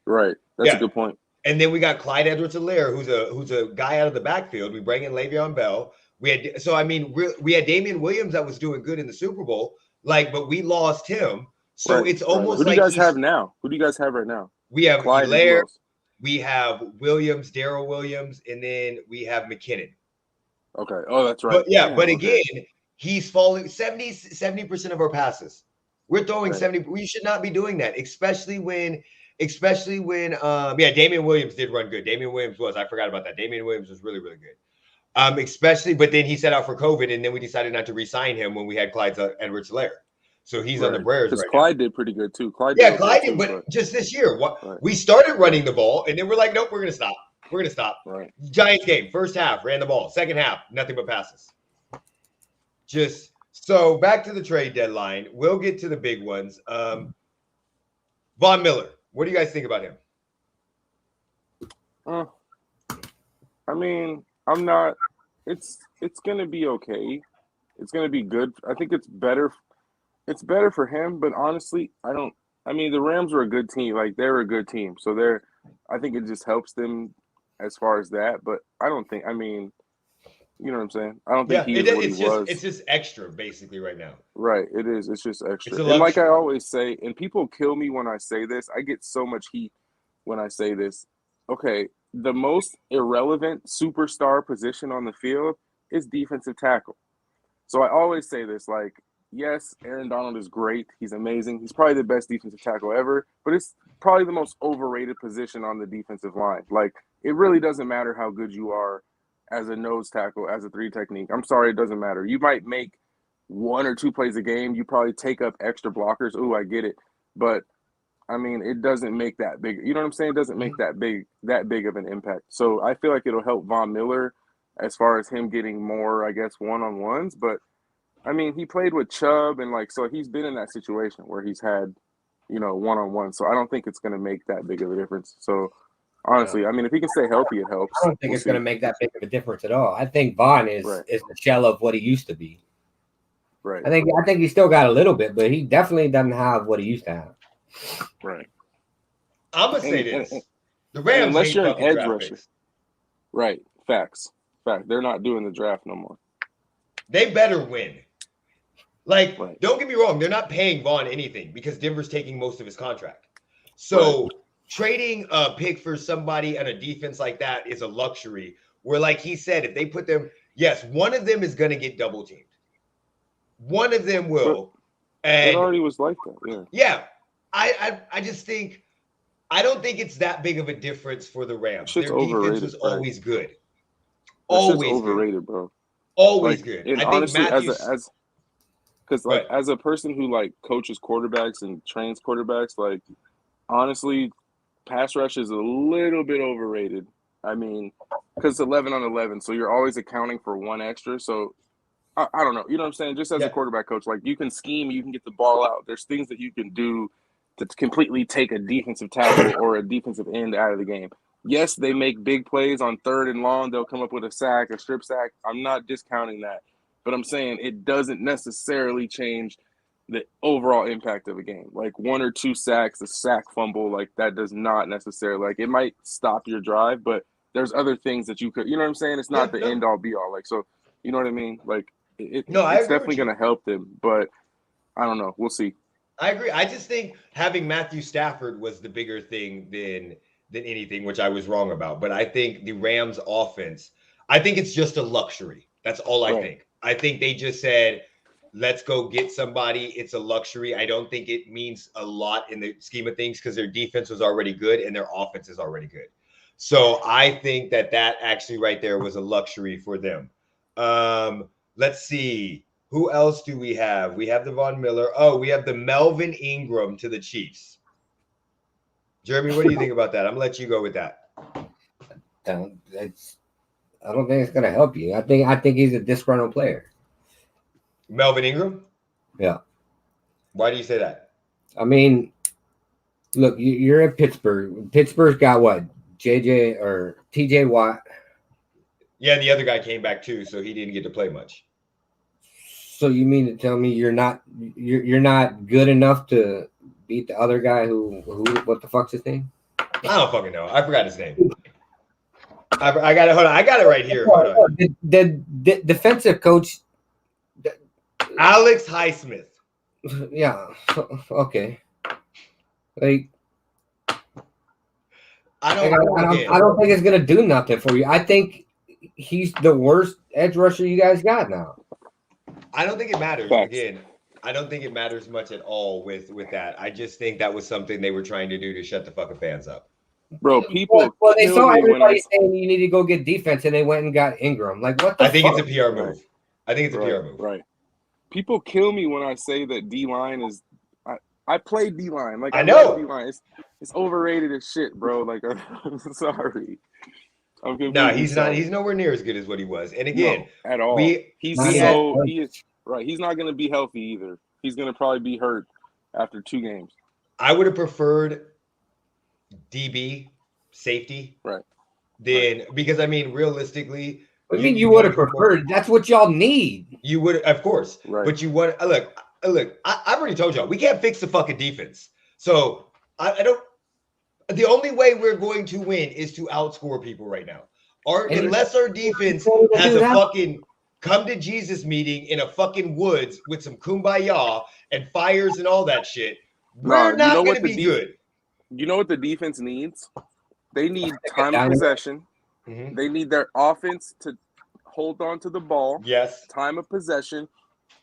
Right. That's a good point. And then we got Clyde Edwards-Helaire, who's a guy out of the backfield. We bring in Le'Veon Bell. We had Damian Williams that was doing good in the Super Bowl, but we lost him. So it's almost like who do you guys have now? Who do you guys have right now? We have Helaire, we have Williams, Darrell Williams, and then we have McKinnon. Okay. Oh, that's right. But again, he's falling 70% of our passes. We're throwing 70. We should not be doing that, especially when Damian Williams did run good. I forgot about that. Damian Williams was really, really good. Especially, but then he set out for COVID, and then we decided not to re-sign him when we had Clyde Edwards-Helaire. So he's on the Bears right now. Clyde did pretty good too. Clyde did, but just this year, we started running the ball, and then we're like, nope, we're gonna stop. Right. Giants game, first half, ran the ball. Second half, nothing but passes. Just so back to the trade deadline. We'll get to the big ones. Von Miller, what do you guys think about him? I mean, I'm not. It's gonna be okay. It's gonna be good. I think it's better. It's better for him, but honestly, the Rams were a good team. Like, they're a good team. So I think it just helps them as far as that. But I don't think, you know what I'm saying? I don't think he is what he was. It's just extra, basically, right now. Right. It is. It's just extra. And like I always say, and people kill me when I say this. I get so much heat when I say this. Okay, the most irrelevant superstar position on the field is defensive tackle. So I always say this, like, yes, Aaron Donald is great. He's amazing. He's probably the best defensive tackle ever, but it's probably the most overrated position on the defensive line. Like, it really doesn't matter how good you are as a nose tackle, as a 3 technique. I'm sorry, it doesn't matter. You might make 1 or 2 plays a game. You probably take up extra blockers. Ooh, I get it. But, it doesn't make that big. You know what I'm saying? It doesn't make that big of an impact. So I feel like it'll help Von Miller as far as him getting more, I guess, one-on-ones. But, he played with Chubb, and so he's been in that situation where he's had, one-on-one. So I don't think it's going to make that big of a difference. So honestly, if he can stay healthy, it helps. I don't think it's going to make that big of a difference at all. I think Vaughn is the shell of what he used to be. Right. I think he still got a little bit, but he definitely doesn't have what he used to have. Right. I'm gonna say this: the Rams, unless you're an edge rusher, right? Facts. They're not doing the draft no more. They better win. Don't get me wrong, they're not paying Vaughn anything because Denver's taking most of his contract. So trading a pick for somebody on a defense like that is a luxury. Where, like he said, if they put them, yes, one of them is going to get double teamed. One of them will. And it already was like that. Yeah. I just think I don't think it's that big of a difference for the Rams. Their defense was always good. Always overrated, good. Bro. Always good. And I think honestly, as a person who coaches quarterbacks and trains quarterbacks, honestly, pass rush is a little bit overrated. I mean, because 11 on 11, so you're always accounting for one extra. So I don't know. You know what I'm saying? Just as a quarterback coach, like you can scheme, you can get the ball out. There's things that you can do to completely take a defensive tackle or a defensive end out of the game. Yes, they make big plays on 3rd and long. They'll come up with a sack, a strip sack. I'm not discounting that. But I'm saying it doesn't necessarily change the overall impact of a game. Like 1 or 2 sacks, a sack fumble, like that does not necessarily, like it might stop your drive, but there's other things that you could, you know what I'm saying? It's not the end all be all. Like, so, you know what I mean? Like, it's definitely going to help them, but I don't know. We'll see. I agree. I just think having Matthew Stafford was the bigger thing than anything, which I was wrong about. But I think the Rams offense, I think it's just a luxury. That's all I think. I think they just said, let's go get somebody. It's a luxury. I don't think it means a lot in the scheme of things because their defense was already good and their offense is already good. So I think that actually right there was a luxury for them. Let's see. Who else do we have? We have the Von Miller. Oh, we have the Melvin Ingram to the Chiefs. Jeremy, what do you think about that? I'm going to let you go with that. I don't think it's going to help you. I think he's a disgruntled player. Melvin Ingram? Yeah. Why do you say that? I mean, look, you're at Pittsburgh. Pittsburgh's got what? JJ or TJ Watt. Yeah, and the other guy came back too, so he didn't get to play much. So you mean to tell me you're not good enough to beat the other guy who what the fuck's his name? I don't fucking know. I forgot his name. I got it. Hold on. I got it right here. Hold on. The defensive coach, Alex Highsmith. Yeah. Okay. Like I don't think it's gonna do nothing for you. I think he's the worst edge rusher you guys got now. I don't think it matters. Again, I don't think it matters much at all with that. I just think that was something they were trying to do to shut the fucking fans up. Bro, people. Well, they saw everybody saying you need to go get defense, and they went and got Ingram. Like, what the fuck? I think it's a PR move. I think it's a PR move. Right. People kill me when I say that D-line is. I play D-line. Like, I know. D-line. It's overrated as shit, bro. Like, I'm sorry. No, he's not. He's nowhere near as good as what he was. And again, no, at all. He is right. He's not going to be healthy either. He's going to probably be hurt after 2 games. I would have preferred DB safety, right? Then because I mean, realistically, I mean, you would have preferred. That's what y'all need. You would, of course, right? But you want look. I've already told y'all we can't fix the fucking defense. So I don't. The only way we're going to win is to outscore people right now. Unless our defense has a fucking come to Jesus meeting in a fucking woods with some kumbaya and fires and all that shit, we're not going to be good. You know what the defense needs? They need time of possession. Mm-hmm. They need their offense to hold on to the ball. Yes. Time of possession.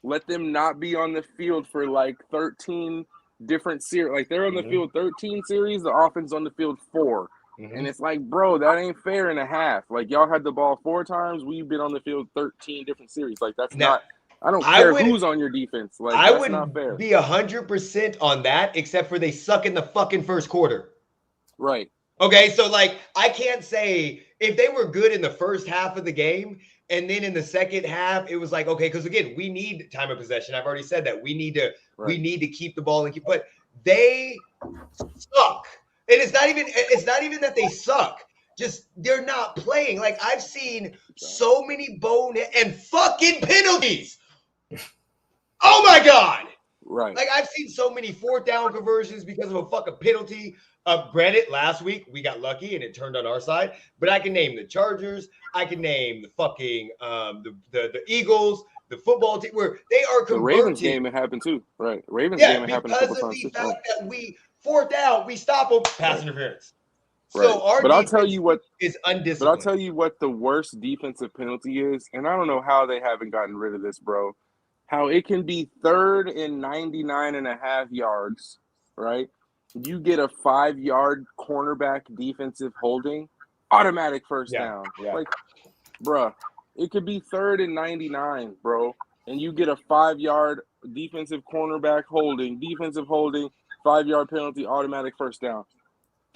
Let them not be on the field for like 13 different series. Like they're on the field 13 series, the offense on the field 4. And it's like, bro, that ain't fair and a half. Like y'all had the ball 4 times, we've been on the field 13 different series. Like that's not. I don't care who's on your defense. Like I that's not fair. Be 100% on that, except for they suck in the fucking first quarter. Right. Okay, so like I can't say if they were good in the first half of the game. And then in the second half, it was like, okay, because again, we need time of possession. I've already said that. We need to keep the ball and keep, but they suck. And it's not even that they suck. Just they're not playing. Like I've seen so many bonehead and fucking penalties. Oh my God. Right. Like I've seen so many 4th down conversions because of a fucking penalty. Granted, last week we got lucky and it turned on our side, but I can name the Chargers. I can name the fucking the Eagles, the football team where they are converted. The Ravens game it happened too, right? Ravens game it happened a couple times too. Because of the fact that we 4th down, we stop them, pass interference. Right. So our I'll tell you what is undisciplined. But I'll tell you what the worst defensive penalty is, and I don't know how they haven't gotten rid of this, bro. How it can be 3rd and 99.5 yards, right? You get a 5-yard cornerback defensive holding, automatic first down. Yeah. Like, bruh, it could be 3rd and 99, bro, and you get a 5-yard defensive cornerback holding, 5-yard penalty, automatic first down.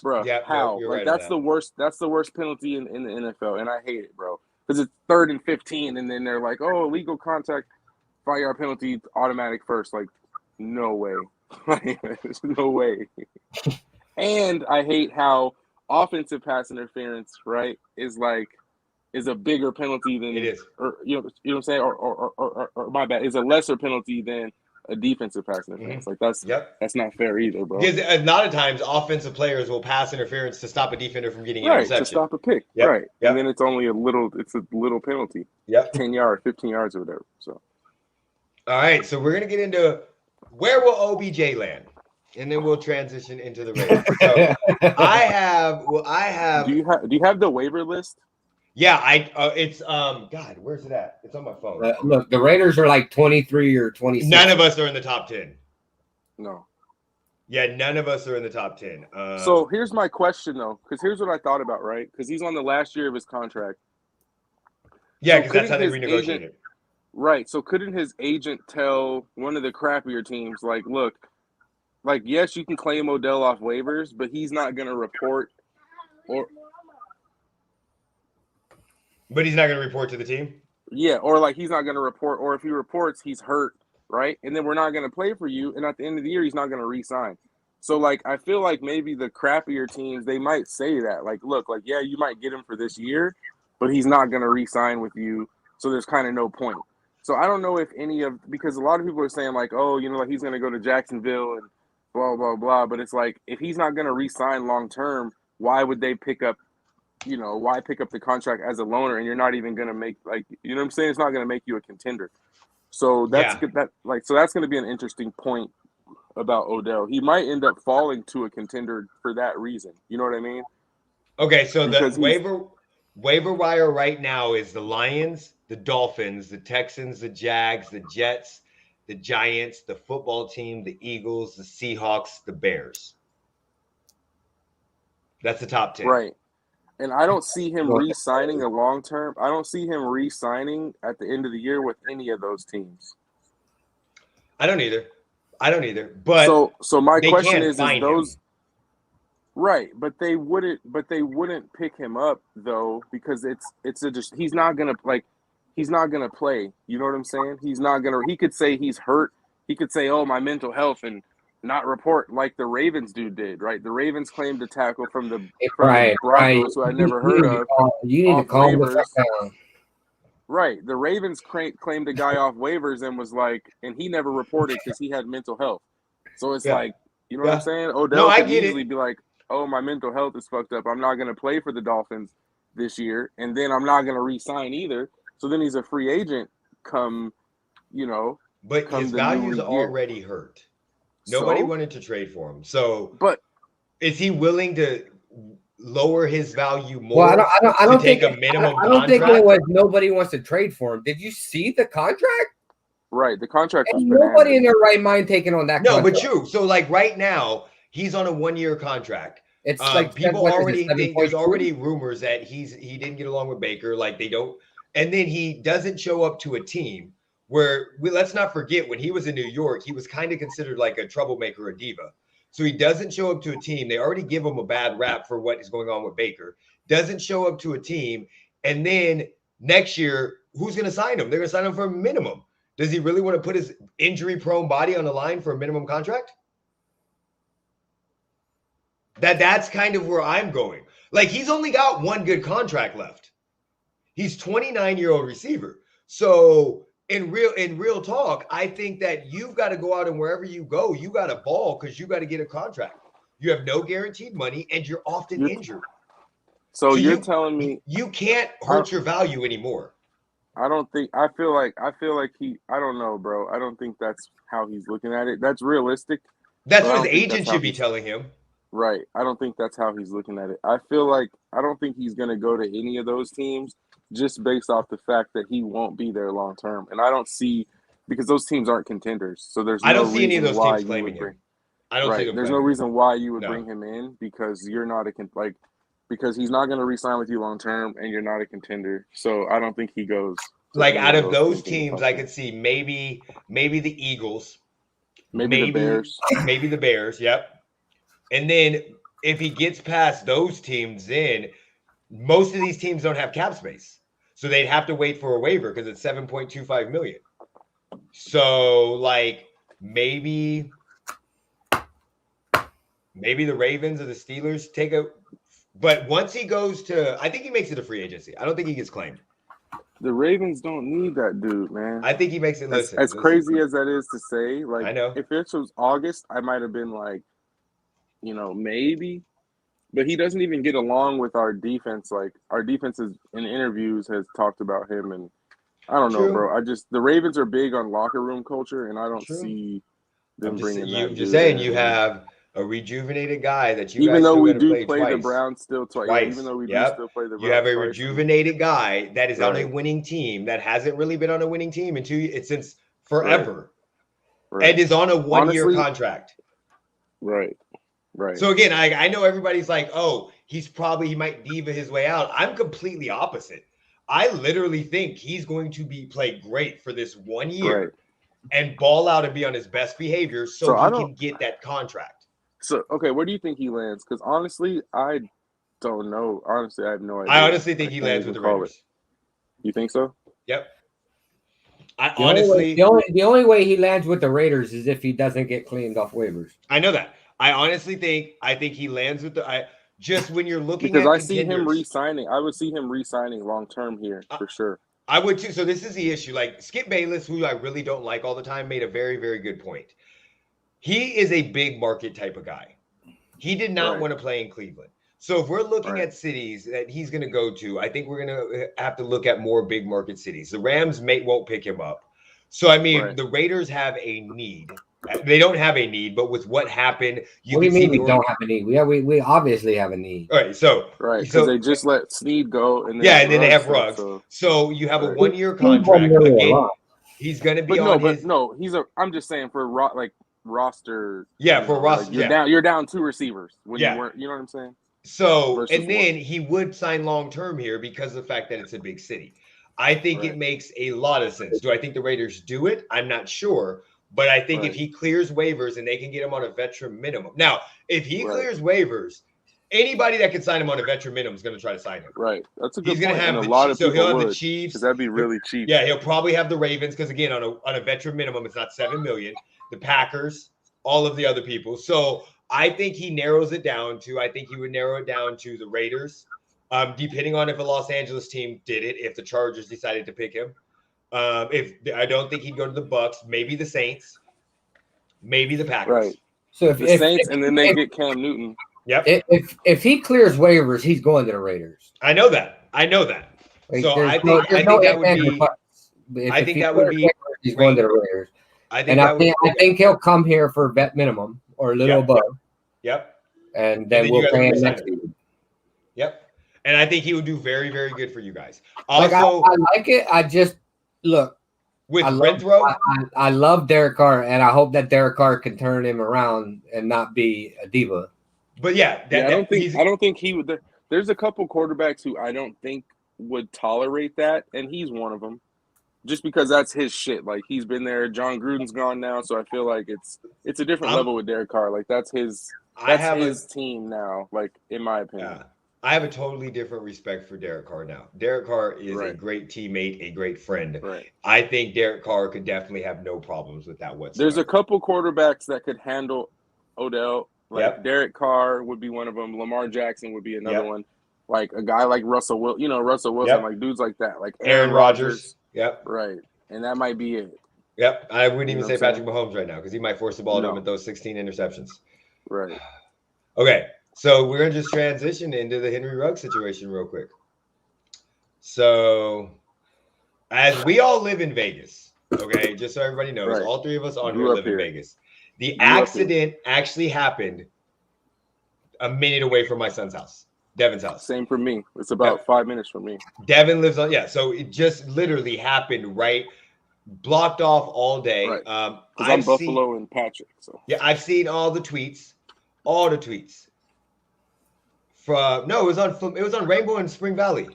bro. Yeah, How? you're Like right on that's that. the worst. That's the worst penalty in the NFL, and I hate it, bro. Because it's 3rd and 15, and then they're like, "Oh, illegal contact, 5-yard penalty, automatic first." Like, no way. Like, there's no way. And I hate how offensive pass interference, right, is a bigger penalty than It is. or you know what I'm saying, or my bad, is a lesser penalty than a defensive pass interference. Like that's not fair either, bro. Because a lot of times offensive players will pass interference to stop a defender from getting an Right, interception. to stop a pick. Yep. Right. Yep. And then it's only a little penalty. Yep. 10 yards, 15 yards or whatever. So all right, so we're gonna get into where will OBJ land? And then we'll transition into the Raiders. So I have Do you have the waiver list? Yeah, it's God, where's it at? It's on my phone. Look, the Raiders are like 23 or 26. None of us are in the top 10. No. Yeah, none of us are in the top 10. So here's my question though, because here's what I thought about, right? Because he's on the last year of his contract. Yeah, So because that's how they couldn't his renegotiated. agent- Right. So couldn't his agent tell one of the crappier teams, like, look, like, yes, you can claim Odell off waivers, but he's not going to report But he's not going to report to the team? Yeah, or like he's not going to report, or if he reports, he's hurt, right? And then we're not going to play for you, and at the end of the year, he's not going to re-sign. So, like, I feel like maybe the crappier teams, they might say that. Like, look, like, yeah, you might get him for this year, but he's not going to re-sign with you, so there's kind of no point. So I don't know if because a lot of people are saying, like, oh, you know, like he's going to go to Jacksonville and blah, blah, blah. But it's like, if he's not going to re-sign long-term, why would they pick up the contract as a loaner and you're not even going to make, like, you know what I'm saying? It's not going to make you a contender. So that's good. So that's going to be an interesting point about Odell. He might end up falling to a contender for that reason. You know what I mean? Okay, so the waiver wire right now is the Lions, the Dolphins, the Texans, the Jags, the Jets, the Giants, the football team, the Eagles, the Seahawks, the Bears. That's the top 10. Right. And I don't see him re-signing a long-term. I don't see him re-signing at the end of the year with any of those teams. I don't either. But so my question is those him. Right, but they wouldn't pick him up though, because he's not gonna play. You know what I'm saying? He could say he's hurt. He could say, oh, my mental health, and not report like the Ravens dude did, right? The Ravens claimed a tackle from the Broncos, who I never heard of. You need to call the fuck down. Right. The Ravens claimed a guy off waivers and was like, and he never reported because he had mental health. So it's like, you know what I'm saying? Odell could easily be like, oh, my mental health is fucked up. I'm not going to play for the Dolphins this year. And then I'm not going to re-sign either. So then he's a free agent come, But his value's already hurt. Nobody wanted to trade for him. So is he willing to lower his value more? Well, I don't think a minimum I don't think it was nobody wants to trade for him. Did you see the contract? Right, the contract was nobody in their right mind taking on that contract. No, but true. So like right now, he's on a 1-year contract. It's like people already think there's already rumors that he didn't get along with Baker, like they don't, and then he doesn't show up to a team where let's not forget when he was in New York, he was kind of considered like a troublemaker, a diva. So he doesn't show up to a team. They already give him a bad rap for what is going on with Baker. Doesn't show up to a team. And then next year, who's going to sign him? They're going to sign him for a minimum. Does he really want to put his injury-prone body on the line for a minimum contract? That's kind of where I'm going. Like, he's only got one good contract left. He's 29-year-old receiver. So in real talk, I think that you've got to go out and wherever you go, you got to ball because you got to get a contract. You have no guaranteed money and you're often injured. So you're telling me you can't hurt your value anymore. I feel like I don't know, bro. I don't think that's how he's looking at it. That's realistic. That's what his agent should be telling him. Right. I don't think that's how he's looking at it. I feel like I don't think he's going to go to any of those teams just based off the fact that he won't be there long term. And I don't see, because those teams aren't contenders. So I don't see any of those teams claiming him. I don't see them. There's no reason why you would bring him in because you're not because he's not going to re-sign with you long term and you're not a contender. So I don't think he goes. Like out of those teams, I could see maybe the Eagles, maybe the Bears. Maybe the Bears. Yep. And then if he gets past those teams, then most of these teams don't have cap space. So they'd have to wait for a waiver because it's 7.25 million. So like maybe the Ravens or the Steelers take a, but once he goes to, I think he makes it a free agency. I don't think he gets claimed. The Ravens don't need that dude, man. I think he makes it. As crazy as that is to say, like, I know. if it was August, I might have been like, maybe. But he doesn't even get along with our defense. Like, our defense is, in interviews has talked about him, and I don't know, bro. The Ravens are big on locker room culture, and I don't see them bringing that. I'm just saying, you have a rejuvenated guy that you even guys though still we gonna do play play twice. the Browns still twice. Even though we do still play the Browns. You have a twice. rejuvenated guy that is on a winning team that hasn't really been on a winning team since forever, and is on a 1-year contract. Right. So again, I know everybody's like, oh, he might diva his way out. I'm completely opposite. I literally think he's going to play great for this 1 year and ball out and be on his best behavior so he can get that contract. So, okay, where do you think he lands? Because honestly, I don't know. Honestly, I have no idea. I honestly think he lands with the Raiders. You think so? Yep. The only way he lands with the Raiders is if he doesn't get cleaned off waivers. I know that. I honestly think he lands with just when you're looking because at I see him re-signing. I would see him re-signing long term here for sure. I would too. So this is the issue. Like Skip Bayless, who I really don't like all the time, made a very, very good point. He is a big market type of guy. He did not want to play in Cleveland. So if we're looking at cities that he's going to go to, I think we're going to have to look at more big market cities. The Rams won't pick him up. So, I mean, the Raiders have a need. They don't have a need, but with what happened, what do you mean we don't have a need? We obviously have a need. All right, so because they just let Snead go, and then they have Ruggs. So you have a 1-year contract. Again, he's going to be I'm just saying for roster. Yeah, for roster. You're down 2 receivers when you weren't. You know what I'm saying? So then he would sign long term here because of the fact that it's a big city. I think it makes a lot of sense. Do I think the Raiders do it? I'm not sure. But I think if he clears waivers and they can get him on a veteran minimum. Now, if he clears waivers, anybody that can sign him on a veteran minimum is going to try to sign him. Right. That's a good point. He's going to have a lot of people he'll have the Chiefs. Because that'd be really cheap. Yeah, he'll probably have the Ravens because, again, on a veteran minimum, it's not $7 million. The Packers, all of the other people. So I think he narrows it down to, I think he would narrow it down to the Raiders, depending on if a Los Angeles team did it, if the Chargers decided to pick him. If I don't think he'd go to the Bucks, maybe the Saints, maybe the Packers. Right. So if the Saints and then they get Cam Newton. Yep. If he clears waivers, he's going to the Raiders. I know that. Like, so I think that would be. He's going to the Raiders. I think he'll come here for vet minimum or a little above. Yep. And then we'll pay him next season. Yep. And I think he would do very, very good for you guys. Also, I like it. I just look with Renthro. I love Derek Carr, and I hope that Derek Carr can turn him around and not be a diva. But I don't think he would. There's a couple quarterbacks who I don't think would tolerate that, and he's one of them. Just because that's his shit. Like, he's been there. John Gruden's gone now, so I feel like it's a different level with Derek Carr. Like, that's his team now, like, in my opinion. Yeah. I have a totally different respect for Derek Carr now. Derek Carr is a great teammate, a great friend. Right. I think Derek Carr could definitely have no problems with that whatsoever. There's a couple quarterbacks that could handle Odell. Like, Derek Carr would be one of them. Lamar Jackson would be another one. Like, a guy like Russell Wilson, like dudes like that. Like Aaron Rodgers. Yep. Right. And that might be it. Yep. I wouldn't even say Patrick Mahomes right now because he might force the ball to him with those 16 interceptions. Right. Okay. So we're going to just transition into the Henry Ruggs situation real quick. So as we all live in Vegas, okay, just so everybody knows, all 3 of us on here live in Vegas. The accident actually happened a minute away from my son's house. Devin's house. Same for me. It's about 5 minutes from me. Devin lives on, so it just literally happened, blocked off all day. Right. I'm Buffalo and Patrick. So yeah, I've seen all the tweets. It was on Rainbow and Spring Valley.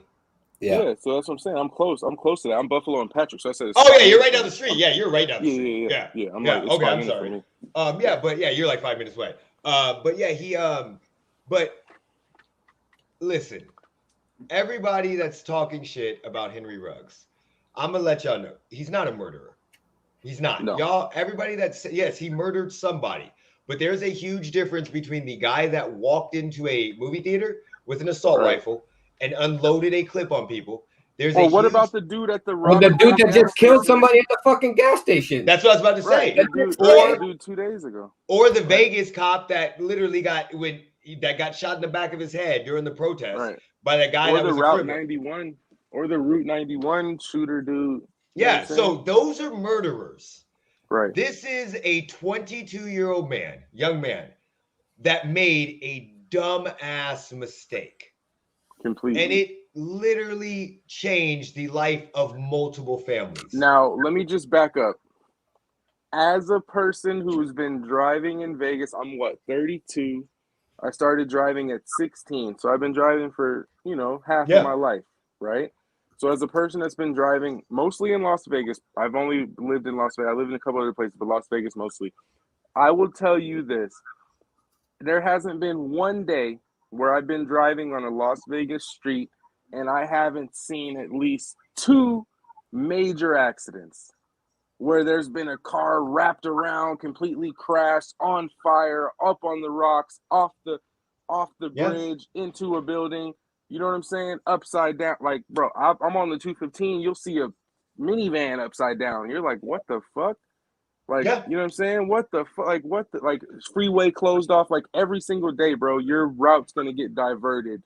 Yeah, so that's what I'm saying. I'm close to that. I'm Buffalo and Patrick. So I said, you're right down the street. Yeah, you're right down the street. Yeah. I'm sorry. But you're like 5 minutes away. But yeah, But listen, everybody that's talking shit about Henry Ruggs, I'm gonna let y'all know he's not a murderer. He's not. No. Y'all, everybody that's yes, he murdered somebody. But there's a huge difference between the guy that walked into a movie theater with an assault rifle and unloaded a clip on people. There's Well, what about the dude at the Or the dude that just killed somebody at the fucking gas station? That's what I was about to say. That dude 2 days ago. Or the Vegas cop that literally got shot in the back of his head during the protest by that guy or that the was Route a criminal. 91 or the Route 91 shooter dude. Yeah, so those are murderers. Right. This is a 22-year-old man, young man, that made a dumb-ass mistake. Completely. And it literally changed the life of multiple families. Now, let me just back up. As a person who's been driving in Vegas, I'm 32. I started driving at 16. So I've been driving for, half of my life, right? So as a person that's been driving mostly in Las Vegas, I've only lived in Las Vegas. I lived in a couple other places, but Las Vegas mostly. I will tell you this. There hasn't been one day where I've been driving on a Las Vegas street and I haven't seen at least 2 major accidents where there's been a car wrapped around, completely crashed, on fire, up on the rocks, off the bridge, into a building. You know what I'm saying? Upside down. Like, bro, I'm on the 215. You'll see a minivan upside down. You're like, what the fuck? Like, you know what I'm saying? What the fuck? Like, freeway closed off. Like, every single day, bro, your route's going to get diverted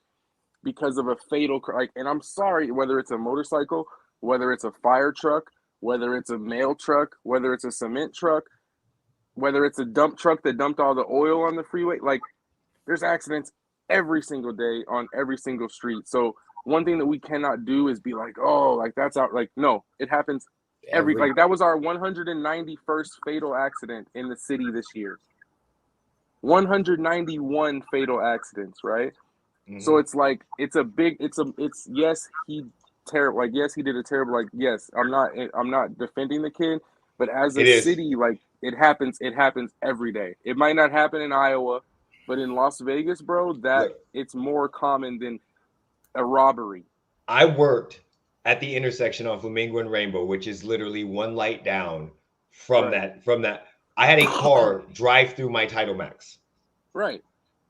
because of a fatal, and I'm sorry, whether it's a motorcycle, whether it's a fire truck, whether it's a mail truck, whether it's a cement truck, whether it's a dump truck that dumped all the oil on the freeway. Like, there's accidents every single day on every single street. So one thing that we cannot do is be like, oh, like that's out. Like, no, it happens like that was our 191st fatal accident in the city this year. 191 fatal accidents, right? Mm-hmm. So it's like yes, he terrible. Like, yes, he did a terrible. Like, yes, I'm not defending the kid, but as a city, like, it happens every day. It might not happen in Iowa, but in Las Vegas, bro, it's more common than a robbery. I worked at the intersection on Flamingo and Rainbow, which is literally one light down from that. I had a car drive through my Title Max. Right.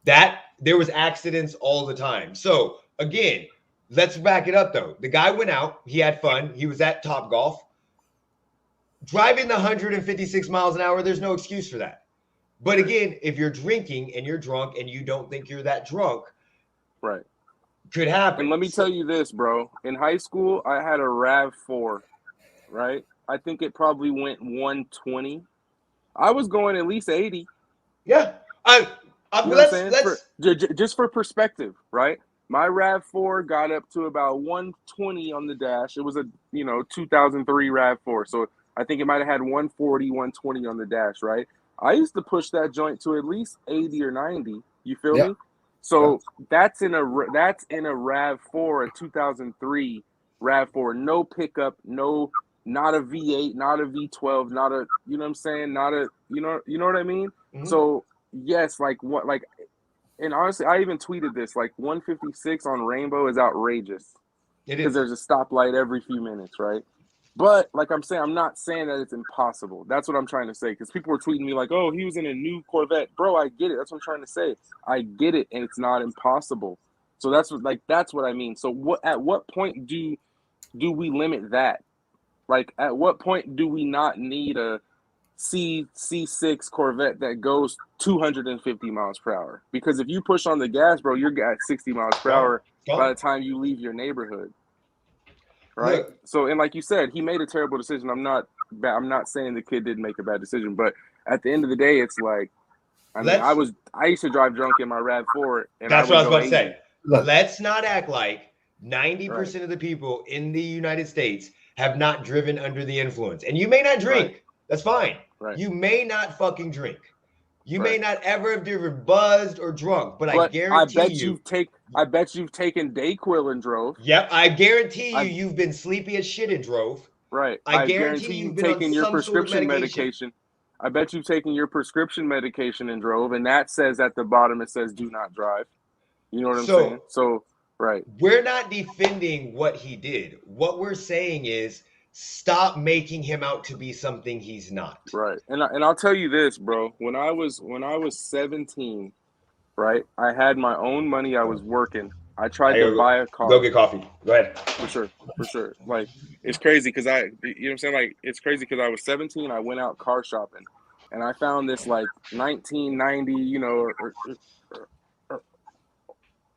That there was accidents all the time. So again, let's back it up though. The guy went out, he had fun, he was at Topgolf. Driving the 156 miles an hour, there's no excuse for that. But again, if you're drinking and you're drunk and you don't think you're that drunk, right, could happen. And let me tell you this, bro. In high school, I had a RAV4, right? I think it probably went 120. I was going at least 80. Yeah. Just for perspective, right? My RAV4 got up to about 120 on the dash. It was a 2003 RAV4, so I think it might have had 140, 120 on the dash, right? I used to push that joint to at least 80 or 90. You feel me? So that's in a RAV4, a 2003 RAV4. No pickup, not a V8, not a V12, not a, you know what I'm saying? Not a, you know what I mean? Mm-hmm. So yes, and honestly, I even tweeted this, like 156 on Rainbow is outrageous. It is. Because there's a stoplight every few minutes, right? But like I'm saying, I'm not saying that it's impossible. That's what I'm trying to say. Because people were tweeting me like, oh, he was in a new Corvette. Bro, I get it. That's what I'm trying to say. I get it, and it's not impossible. So that's what I mean. So at what point do we limit that? Like, at what point do we not need a C6 Corvette that goes 250 miles per hour? Because if you push on the gas, bro, you're at 60 miles per hour by the time you leave your neighborhood. Right. Look. So, and like you said, he made a terrible decision. I'm not saying the kid didn't make a bad decision, but at the end of the day, it's like, I used to drive drunk in my RAV4. And that's what I was about to say. Let's not act like 90% of the people in the United States have not driven under the influence. And you may not drink. Right. That's fine. Right. You may not fucking drink. You may not ever have driven buzzed or drunk, but I guarantee I bet you've taken Dayquil and drove. Yep, I guarantee you've been sleepy as shit and drove. Right. I guarantee you've been taking your prescription medication. I bet you've taken your prescription medication and drove, and that says at the bottom, it says do not drive. You know what I'm saying? So, right. We're not defending what he did. What we're saying is stop making him out to be something he's not. Right. And I'll tell you this, bro. When I was 17, right, I had my own money. I was working. I tried to buy a car. Go get coffee. Go ahead. For sure. Like, it's crazy because you know what I'm saying? Like, it's crazy because I was 17. I went out car shopping, and I found this like 1990, you know,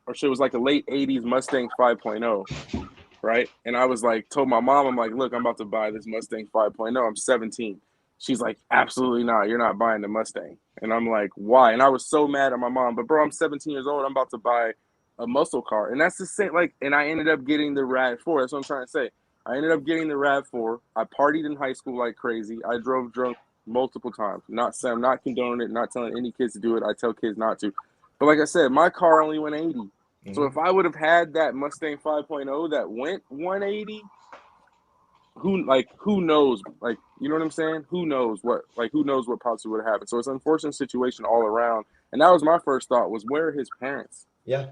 or shit, it was like a late 80s Mustang 5.0, right? And I was like, told my mom, I'm like, look, I'm about to buy this Mustang 5.0. I'm 17. She's like, absolutely not. You're not buying the Mustang. And I'm like, why? And I was so mad at my mom. But, bro, I'm 17 years old. I'm about to buy a muscle car. And that's the same, like, and I ended up getting the RAV4. That's what I'm trying to say. I ended up getting the RAV4. I partied in high school like crazy. I drove drunk multiple times. I'm not condoning it, not telling any kids to do it. I tell kids not to. But like I said, my car only went 80. Mm-hmm. So if I would have had that Mustang 5.0 that went 180, who knows? Like, you know what I'm saying? Who knows what possibly would have happened? So it's an unfortunate situation all around. And that was my first thought, was where are his parents? Yeah.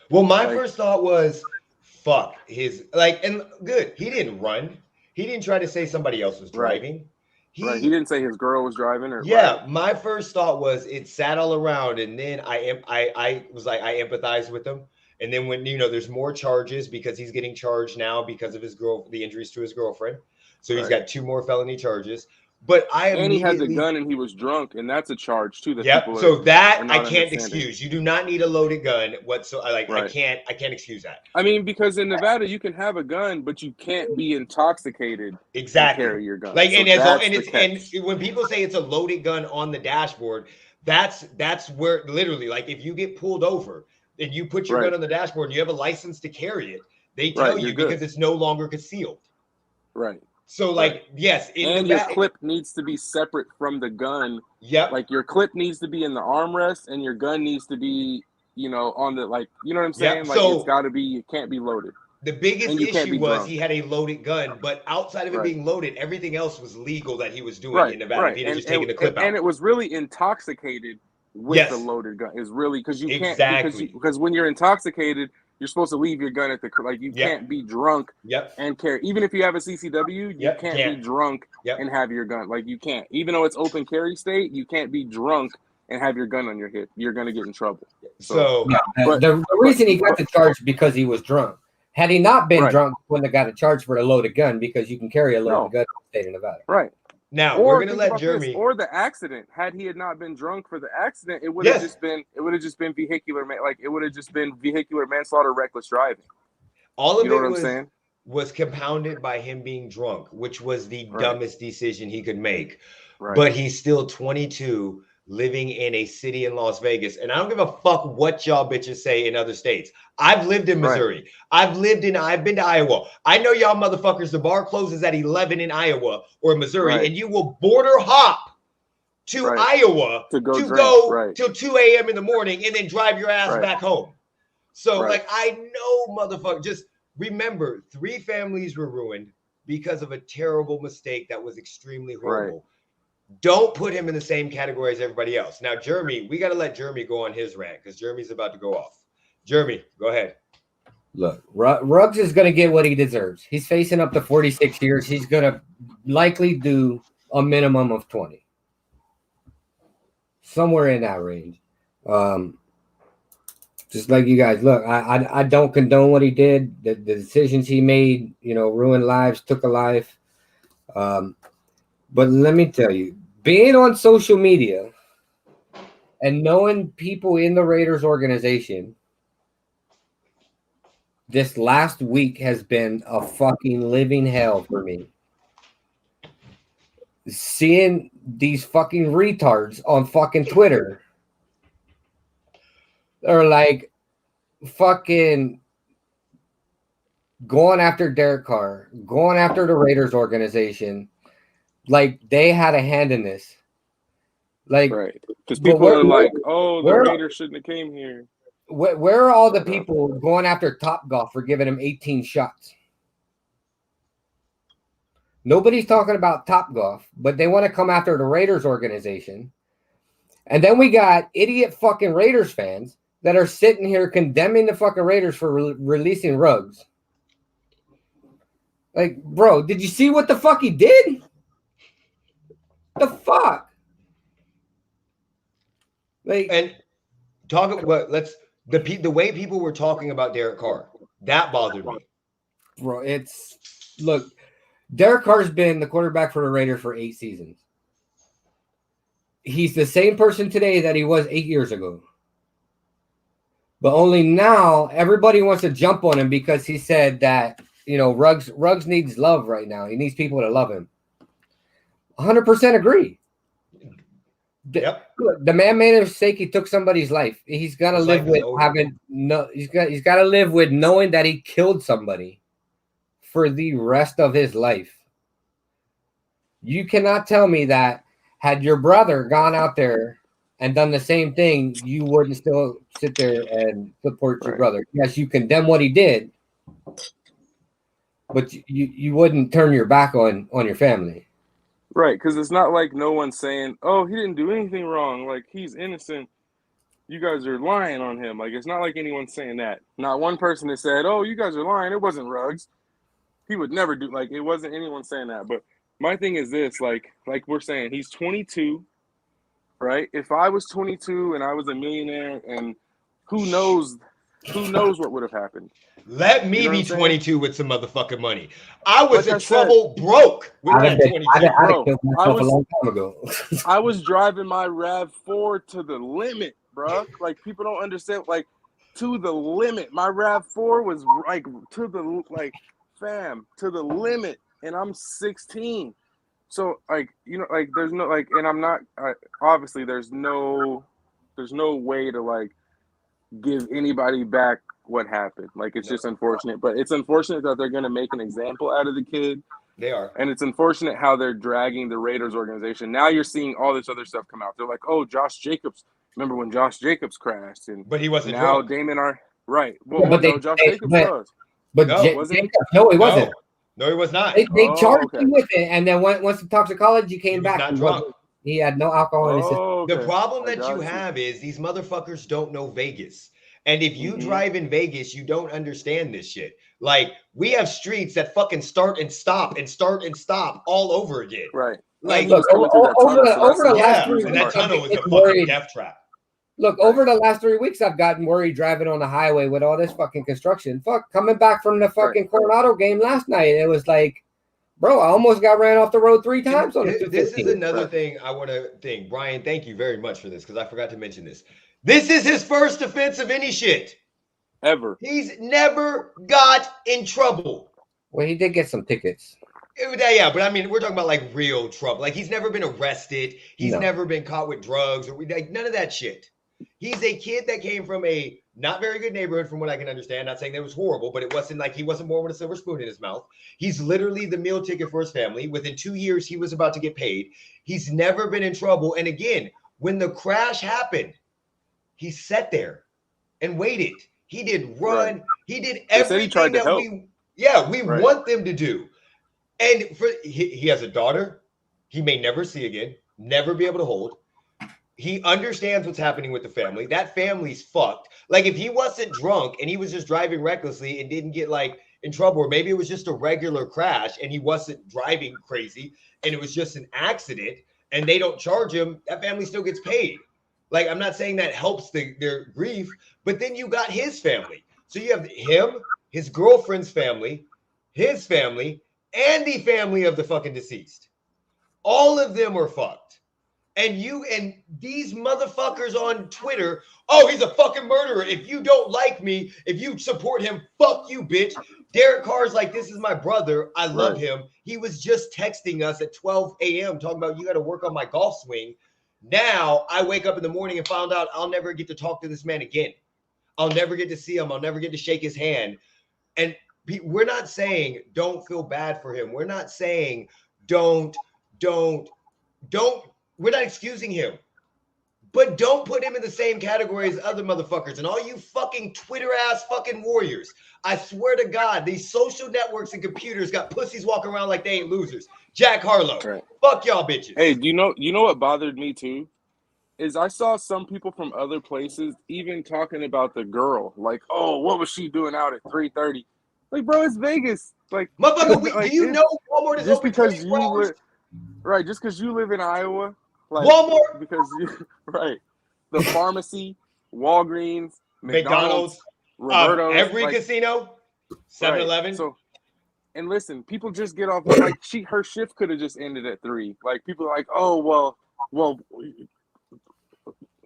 Well, my first thought was, fuck his, like, and good. He didn't run. He didn't try to say somebody else was driving. Right. He didn't say his girl was driving, or My first thought was it sat all around, and then I was like, I empathize with him. And then when, you know, there's more charges because he's getting charged now because of the injuries to his girlfriend. So he's got 2 more felony charges. But he had the gun and he was drunk, and that's a charge too. So that I can't excuse. You do not need a loaded gun whatsoever. Like, I can't excuse that. I mean, because in Nevada you can have a gun, but you can't be intoxicated. Exactly. And carry your gun. Like, so and when people say it's a loaded gun on the dashboard, that's where literally, like, if you get pulled over and you put your gun on the dashboard and you have a license to carry it, they tell you because it's no longer concealed. Right. So, like, yes. And your clip needs to be separate from the gun. Yep. Like, your clip needs to be in the armrest and your gun needs to be, you know, on the, like, you know what I'm saying? Yep. Like, so, it's got to be, it can't be loaded. The biggest issue was he had a loaded gun, but outside of it being loaded, everything else was legal that he was doing in Nevada. If he had just taken the clip out. And it was really intoxicated with the loaded gun. Is really, because you can't, because when you're intoxicated, you're supposed to leave your gun at the, like, you can't be drunk and carry. Even if you have a CCW, you can't be drunk and have your gun. Like, you can't. Even though it's open carry state, you can't be drunk and have your gun on your hip. You're going to get in trouble. So the reason he got the charge because he was drunk. Had he not been drunk, wouldn't have got a charge for a loaded gun, because you can carry a loaded gun in the state of Nevada. Right. Now we're gonna let Jeremy. Or the accident. Had he had not been drunk for the accident, it would have just been. It would have just been vehicular. Like, it would have just been vehicular manslaughter, reckless driving. All of it was compounded by him being drunk, which was the dumbest decision he could make. Right. But he's still 22, living in a city in Las Vegas, and I don't give a fuck what y'all bitches say in other states. I've lived in Missouri. I've been to Iowa. I know y'all motherfuckers, the bar closes at 11 in Iowa or Missouri, and you will border hop to Iowa to go till 2 a.m. in the morning and then drive your ass back home. So, like, I know, motherfucker, just remember, 3 families were ruined because of a terrible mistake that was extremely horrible. Don't put him in the same category as everybody else. Now, Jeremy, we got to let Jeremy go on his rant because Jeremy's about to go off. Jeremy, go ahead. Look, Ruggs is going to get what he deserves. He's facing up to 46 years. He's going to likely do a minimum of 20. Somewhere in that range. Just like you guys, look, I don't condone what he did. The decisions he made, you know, ruined lives, took a life. But let me tell you, being on social media and knowing people in the Raiders organization, this last week has been a fucking living hell for me. Seeing these fucking retards on fucking Twitter are like fucking going after Derek Carr, going after the Raiders organization, like they had a hand in this. Like, because people are like, "Oh, the Raiders shouldn't have came here." Where are all the people going after Topgolf for giving him 18 shots? Nobody's talking about Topgolf, but they want to come after the Raiders organization. And then we got idiot fucking Raiders fans that are sitting here condemning the fucking Raiders for releasing Ruggs. Like, bro, did you see what the fuck he did? The fuck? Like, and talking, but the way people were talking about Derek Carr, that bothered me. Bro, look, Derek Carr's been the quarterback for the Raiders for 8 seasons. He's the same person today that he was 8 years ago. But only now everybody wants to jump on him because he said that, Ruggs needs love right now. He needs people to love him. 100% agree. Yep. The man made a mistake. He took somebody's life. He's got to live with he's got to live with knowing that he killed somebody for the rest of his life. You cannot tell me that had your brother gone out there and done the same thing, you wouldn't still sit there and support your brother. Yes, you condemn what he did, but you wouldn't turn your back on your family. Right, because it's not like no one's saying, oh, he didn't do anything wrong. Like, he's innocent. You guys are lying on him. Like, it's not like anyone's saying that. Not one person has said, oh, you guys are lying. It wasn't Ruggs. He would never do, like, it wasn't anyone saying that. But my thing is this, like we're saying, he's 22, right? If I was 22 and I was a millionaire, and who knows what would have happened. Let me be 22 with some motherfucking money. I was in trouble broke with that 22. I was driving my RAV4 to the limit, bro. Like, people don't understand, like, to the limit. My RAV4 was like to the limit, and I'm 16. So, like, there's no, like, and I'm not, obviously there's no way to, like, give anybody back what happened. Like, it's just unfortunate, but it's unfortunate that they're going to make an example out of the kid. They are. And it's unfortunate how they're dragging the Raiders organization. Now you're seeing all this other stuff come out. They're like, oh, Josh Jacobs. Remember when Josh Jacobs crashed? But he wasn't now drunk. Damon right. Well, Josh Jacobs was. But no, he wasn't. No, he was not. They charged him with it, and then once the toxicology came back, not drunk. He had no alcohol in his system. Okay. The problem that you have is these motherfuckers don't know Vegas. And if you drive in Vegas, you don't understand this shit. Like, we have streets that fucking start and stop all over again. Right. Like, look, over the last 3 weeks, and that tunnel is a fucking death trap. Look, over the last 3 weeks, I've gotten worried driving on the highway with all this fucking construction. Coming back from the fucking Coronado game last night, it was like, bro, I almost got ran off the road 3 times on the This is another thing I want to think. Brian, thank you very much for this, because I forgot to mention this. This is his first offense of any shit. Ever. He's never got in trouble. Well, he did get some tickets. Yeah, but I mean, we're talking about like real trouble. Like, he's never been arrested. He's never been caught with drugs or like none of that shit. He's a kid that came from a not very good neighborhood, from what I can understand. Not saying that it was horrible, but it wasn't like he wasn't born with a silver spoon in his mouth. He's literally the meal ticket for his family. Within 2 years, he was about to get paid. He's never been in trouble. And again, when the crash happened, he sat there and waited. He did run. Right. He did everything that we want them to do. And he has a daughter he may never see again, never be able to hold. He understands what's happening with the family. That family's fucked. Like, if he wasn't drunk and he was just driving recklessly and didn't get like in trouble, or maybe it was just a regular crash and he wasn't driving crazy and it was just an accident and they don't charge him, that family still gets paid. Like, I'm not saying that helps their grief, but then you got his family. So you have him, his girlfriend's family, his family, and the family of the fucking deceased. All of them are fucked. And these motherfuckers on Twitter, oh, he's a fucking murderer. If you don't like me, if you support him, fuck you, bitch. Derek Carr's like, this is my brother. I love him. He was just texting us at 12 a.m. talking about, you got to work on my golf swing. Now I wake up in the morning and found out I'll never get to talk to this man again. I'll never get to see him. I'll never get to shake his hand. And we're not saying don't feel bad for him. We're not saying don't. We're not excusing him. But don't put him in the same category as other motherfuckers. And all you fucking Twitter ass fucking warriors. I swear to God, these social networks and computers got pussies walking around like they ain't losers. Jack Harlow. Right. Fuck y'all bitches. Hey, do you know what bothered me too? is I saw some people from other places even talking about the girl, like, oh, what was she doing out at 3:30? Like, bro, it's Vegas. Like, Motherfucker, like, do you know Walmart is just open because 24 hours? right, just because you live in Iowa, like Walmart, because you right, the pharmacy, Walgreens, McDonald's, Roberto's, every like, casino, 7-Eleven. Right. So, and listen, people just get off like her shift could have just ended at 3. Like, people are like, oh well,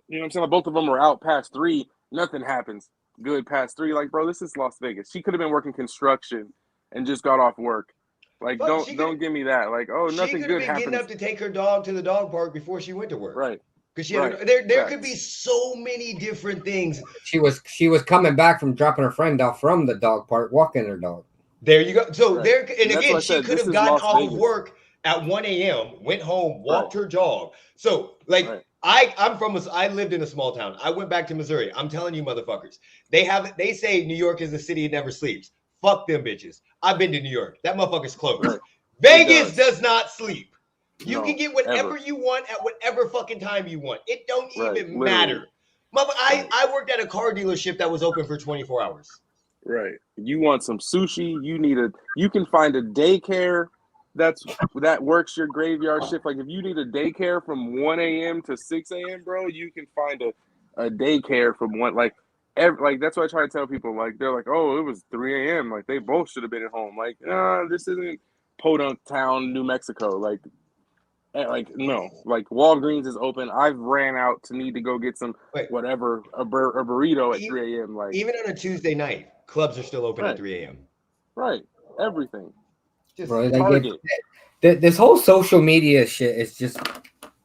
you know what I'm saying? Like, both of them were out past 3. Nothing happens good past 3. Like, bro, this is Las Vegas. She could have been working construction and just got off work. Like, Fuck, don't give me that. Like, oh, nothing good been happens. getting up to take her dog to the dog park before she went to work. Right. Because she had there could be so many different things. She was coming back from dropping her friend off from the dog park, walking her dog. There you go. So Right. there, and that's again, why I she said, could this have is gotten Las off Vegas. of work at 1 a.m., went home, walked her dog. So, like, Right. I lived in a small town. I went back to Missouri. I'm telling you, motherfuckers, they say New York is a city that never sleeps. Fuck them bitches. I've been to New York. That motherfucker's closed. Right. Vegas does not sleep. You No, can get whatever ever. you want at whatever fucking time you want. It don't Right, even literally. matter. Mother, I worked at a car dealership that was open for 24 hours. Right. You want some sushi? You can find a daycare that works your graveyard shift. Like, if you need a daycare from 1 a.m. to 6 a.m., bro, you can find a daycare from like that's what I try to tell people. Like, they're like, oh, it was 3 a.m. Like, they both should have been at home. Like, this isn't Podunk Town, New Mexico. Like no. Like, Walgreens is open. I've ran out to need to go get some whatever, a burrito at 3 a.m. Like, even on a Tuesday night, clubs are still open Right. at 3 a.m. Right. Everything. Just Bro, Target. this whole social media shit is just.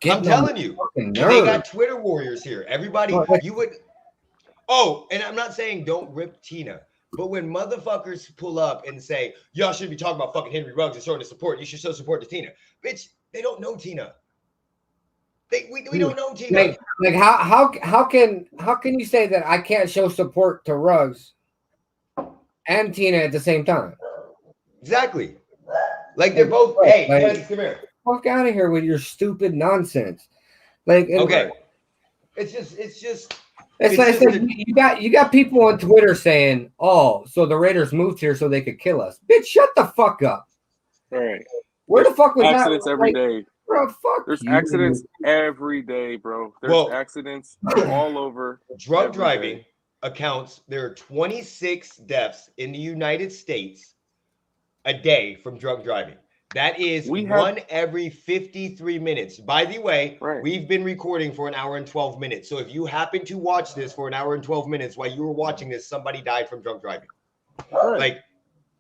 I'm telling you, fucking they nerves. got Twitter warriors here. Everybody, you would. Oh, and I'm not saying don't rip Tina, but when motherfuckers pull up and say y'all should be talking about fucking Henry Ruggs and showing the support, you should show support to Tina. Bitch, they don't know Tina. We don't know Tina. Like how can you say that I can't show support to Ruggs and Tina at the same time? Exactly. Like, they're both. Hey, Fez, come here. Fuck out of here with your stupid nonsense. Like, Okay. It's just. It's like you got people on Twitter saying, "Oh, so the Raiders moved here so they could kill us." Bitch, shut the fuck up. All right. Where the fuck was that? Accidents every day. Bro, fuck There's you. accidents every day, bro. There's accidents all over. Drunk driving accounts. There are 26 deaths in the United States a day from drunk driving. That is one every 53 minutes. By the way, we've been recording for 1 hour and 12 minutes. So if you happen to watch this for 1 hour and 12 minutes while you were watching this, somebody died from drunk driving. Right.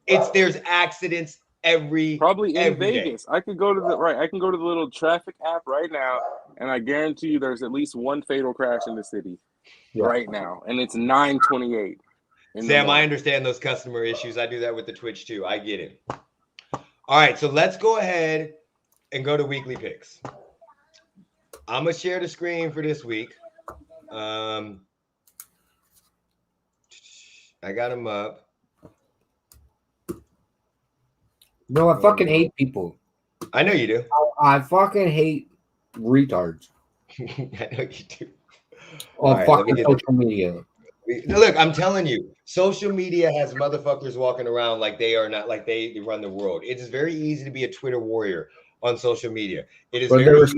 Like, there's accidents every Vegas. Day. I can go to the little traffic app right now, and I guarantee you there's at least one fatal crash in the city right now, and it's 9:28. Sam, I understand those customer issues. I do that with the Twitch too. I get it. All right, so let's go ahead and go to weekly picks. I'm gonna share the screen for this week. I got them up. Bro, I fucking hate people. I know you do. I fucking hate retards. I know you do. On fucking social media. Look, I'm telling you, social media has motherfuckers walking around like they are not, like they run the world. It is very easy to be a Twitter warrior on social media. It is. But there's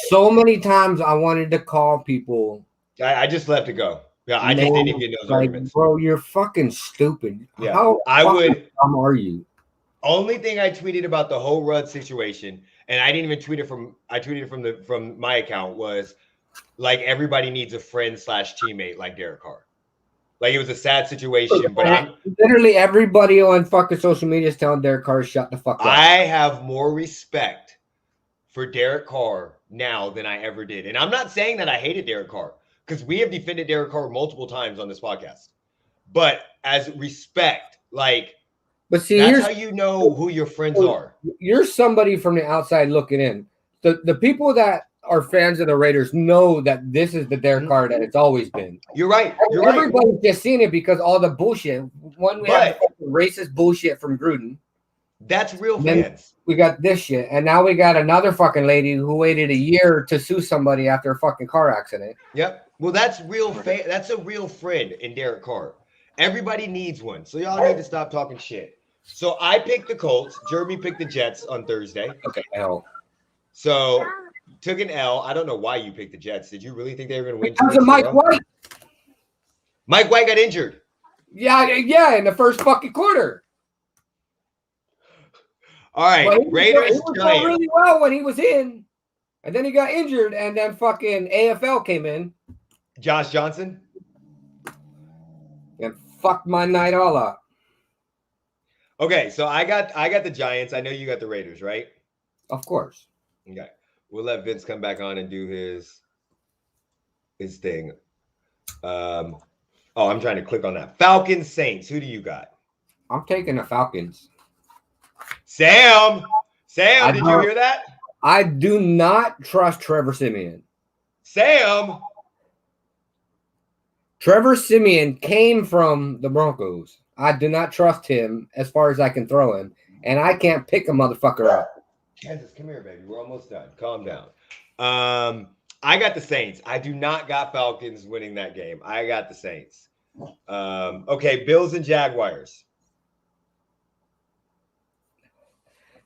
so many times I wanted to call people. I just let it go. Yeah, I just didn't even get those arguments. Bro, you're fucking stupid. Yeah, how dumb are you? Only thing I tweeted about the whole Rudd situation, and I didn't even tweet it from. I tweeted it from my account, was like, everybody needs a friend / teammate like Derek Carr. Like, it was a sad situation, but literally everybody on fucking social media is telling Derek Carr to shut the fuck up. I have more respect for Derek Carr now than I ever did. And I'm not saying that I hated Derek Carr, because we have defended Derek Carr multiple times on this podcast. But as respect, like, but see, that's how you know who your friends are. You're somebody from the outside looking in. The people that are fans of the Raiders know that this is the Derek Carr that it's always been. You're right. Everybody's just seeing it because all the bullshit. One, we have the racist bullshit from Gruden. That's real Then fans. we got this shit, and now we got another fucking lady who waited a year to sue somebody after a fucking car accident. Yep. Well, that's real fan. That's a real friend in Derek Carr. Everybody needs one. So y'all need to stop talking shit. So I picked the Colts. Jeremy picked the Jets on Thursday. Okay, hell. So took an L. I don't know why you picked the Jets. Did you really think they were going to win? Because of Mike White. Mike White got injured. Yeah, in the first fucking quarter. All right, Well, Raiders. He was doing really well when he was in, and then he got injured, and then fucking AFL came in. Josh Johnson. And fucked my night all up. Okay, so I got the Giants. I know you got the Raiders, right? Of course. Okay. We'll let Vince come back on and do his thing. I'm trying to click on that. Falcons, Saints. Who do you got? I'm taking the Falcons. Sam, did you hear that? I do not trust Trevor Siemian. Sam. Trevor Siemian came from the Broncos. I do not trust him as far as I can throw him, and I can't pick a motherfucker up. Kansas, come here, baby. We're almost done. Calm down. I got the Saints. I do not got Falcons winning that game. I got the Saints. Okay, Bills and Jaguars.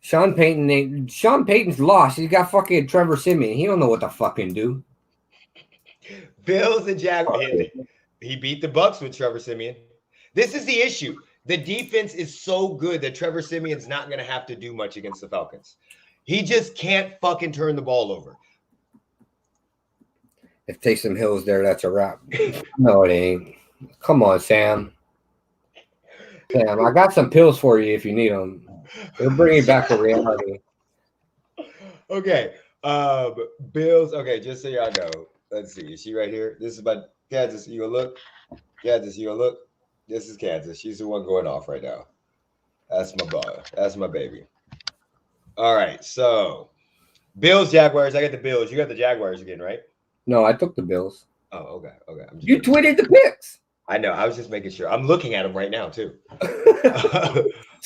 Sean Payton's lost. He's got fucking Trevor Siemian. He don't know what to fucking do. Bills and Jaguars. He beat the Bucks with Trevor Siemian. This is the issue. The defense is so good that Trevor Siemian's not going to have to do much against the Falcons. He just can't fucking turn the ball over. If Taysom Hill's there, that's a wrap. No, it ain't. Come on, Sam. Sam, I got some pills for you if you need them. It'll bring you back to reality. Okay. Bills. Okay, just so y'all know. Let's see. Is she right here? This is about Kansas. You gonna look? Kansas, you gonna look? This is Kansas. She's the one going off right now. That's my boy. That's my baby. All right. So Bills, Jaguars. I got the Bills. You got the Jaguars again, right? No, I took the Bills. Oh, okay. Okay. You tweeted the picks. I know. I was just making sure. I'm looking at them right now too.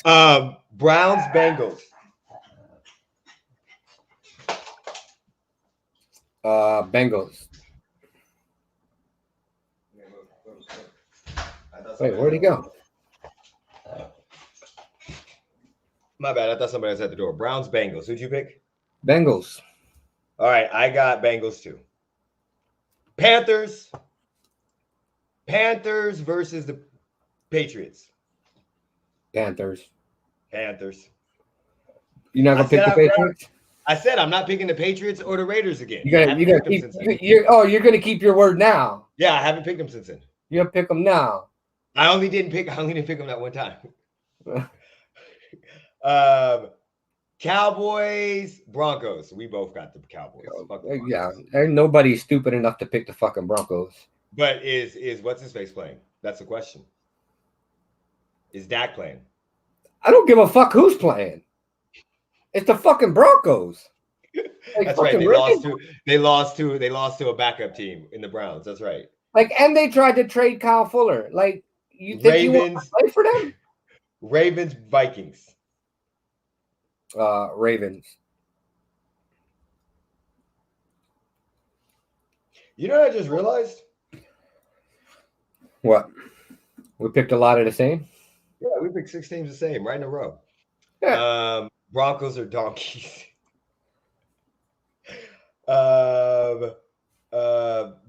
Browns, Bengals. Bengals. Wait, where'd he go? My bad. I thought somebody was at the door. Browns, Bengals. Who'd you pick? Bengals. All right. I got Bengals too. Panthers. Panthers versus the Patriots. Panthers. You're not gonna pick the Patriots? I said I'm not picking the Patriots or the Raiders again. You're gonna keep your word now. Yeah, I haven't picked them since then. You'll pick them now. I only didn't pick them that one time. Cowboys, Broncos. We both got the Cowboys. Yeah, ain't nobody stupid enough to pick the fucking Broncos. But is what's his face playing? That's the question. Is Dak playing? I don't give a fuck who's playing. It's the fucking Broncos. Like, that's right. They lost to a backup team in the Browns. That's right. And they tried to trade Kyle Fuller. Like, you think you want to play for them? Ravens, Vikings. Ravens. You know what I just realized? What? We picked a lot of the same? Yeah, we picked 6 teams the same, right in a row. Yeah. Broncos are donkeys.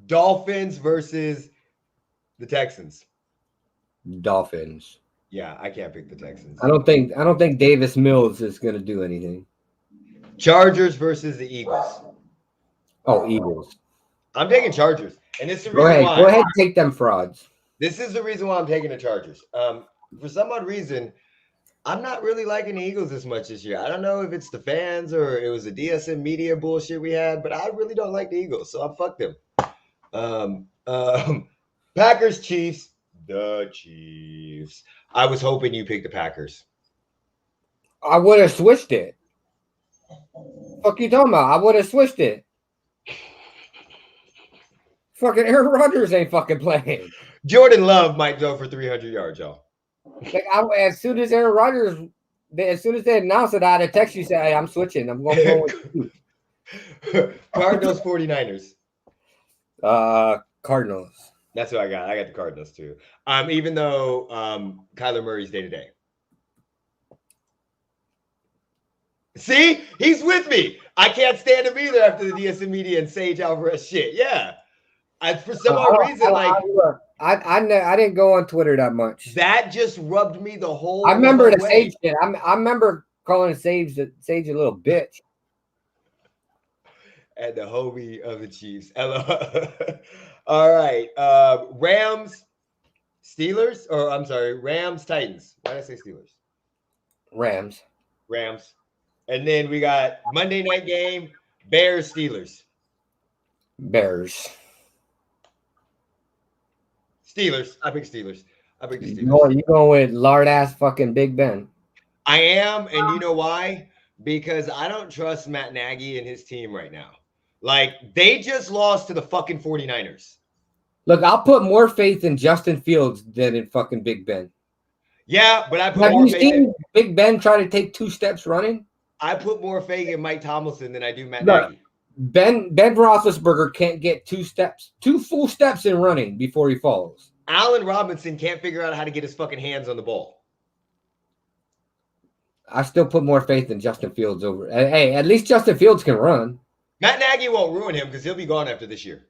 Dolphins versus the Texans. Dolphins. Yeah, I can't pick the Texans. I don't think Davis Mills is gonna do anything. Chargers versus the Eagles. Oh, Eagles. I'm taking Chargers. And this is the reason why. Go ahead, take them frauds. This is the reason why I'm taking the Chargers. For some odd reason, I'm not really liking the Eagles as much this year. I don't know if it's the fans or it was the DSM media bullshit we had, but I really don't like the Eagles, so I fucked them. Packers, Chiefs. The Chiefs. I was hoping you picked the Packers. I would have switched it. Fuck you talking about? I would have switched it. Fucking Aaron Rodgers ain't fucking playing. Jordan Love might go for 300 yards, y'all. Like as soon as Aaron Rodgers as soon as they announced it, I had a text you say, "Hey, I'm switching. I'm going with you." Cardinals 49ers. Cardinals. That's what I got. I got the Cardinals too. Even though Kyler Murray's day to day. See, he's with me. I can't stand him either after the DSM media and Sage Alvarez shit. Yeah, for some odd reason, I didn't go on Twitter that much. That just rubbed me the whole. I remember the way. Sage shit. I remember calling Sage a little bitch. And the homie of the Chiefs. All right, Rams, Steelers, or I'm sorry, Rams, Titans. Why did I say Steelers? Rams. And then we got Monday night game, Bears, Steelers. Bears. Steelers. I pick Steelers. I pick the Steelers. You going with lard ass fucking Big Ben? I am, and you know why? Because I don't trust Matt Nagy and his team right now. Like, they just lost to the fucking 49ers. Look, I'll put more faith in Justin Fields than in fucking Big Ben. Yeah, but I put Have more you faith seen Big Ben try to take 2 steps running? I put more faith in Mike Tomlinson than I do Matt Look, Nagy. Ben Roethlisberger can't get 2 full steps in running before he falls. Allen Robinson can't figure out how to get his fucking hands on the ball. I still put more faith in Justin Fields over. Hey, at least Justin Fields can run. Matt Nagy won't ruin him because he'll be gone after this year.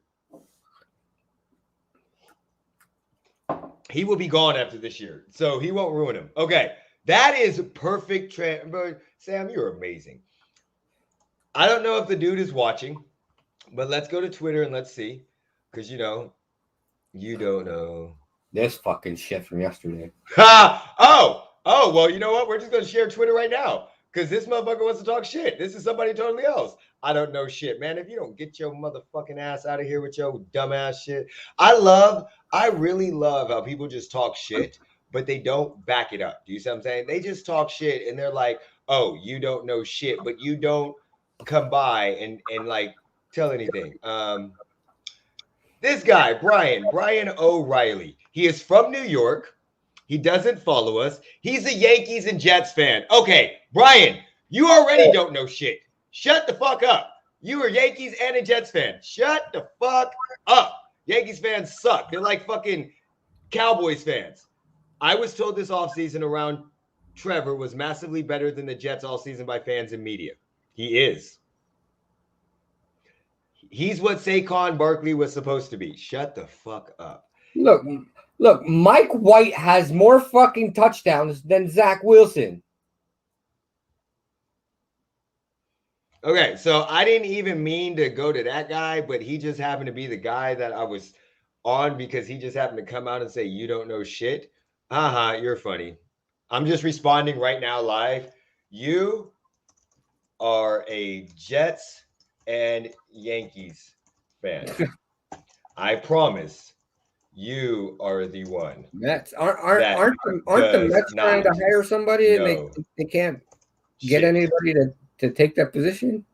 He will be gone after this year, so he won't ruin him. Okay, that is perfect. Sam, you're amazing. I don't know if the dude is watching, but let's go to Twitter and let's see, because you don't know this fucking shit from yesterday. Oh, well, you know what? We're just going to share Twitter right now because this motherfucker wants to talk shit. This is somebody totally else. I don't know shit, man. If you don't get your motherfucking ass out of here with your dumbass shit. I really love how people just talk shit, but they don't back it up. Do you see what I'm saying? They just talk shit and they're like, oh, you don't know shit, but you don't come by and like tell anything. This guy, Brian O'Reilly, he is from New York. He doesn't follow us. He's a Yankees and Jets fan. Okay, Brian, you already don't know shit. Shut the fuck up. You are Yankees and a Jets fan. Shut the fuck up. Yankees fans suck. They're like fucking Cowboys fans. I was told this offseason around Trevor was massively better than the Jets all season by fans and media. He is. He's what Saquon Barkley was supposed to be. Shut the fuck up. Look, Mike White has more fucking touchdowns than Zach Wilson. Okay, so I didn't even mean to go to that guy, but he just happened to be the guy that I was on because he just happened to come out and say, you don't know shit. You're funny. I'm just responding right now live. You are a Jets and Yankees fan. I promise. You are the one. Mets aren't the Mets trying to hire somebody and they can't get anybody to take that position?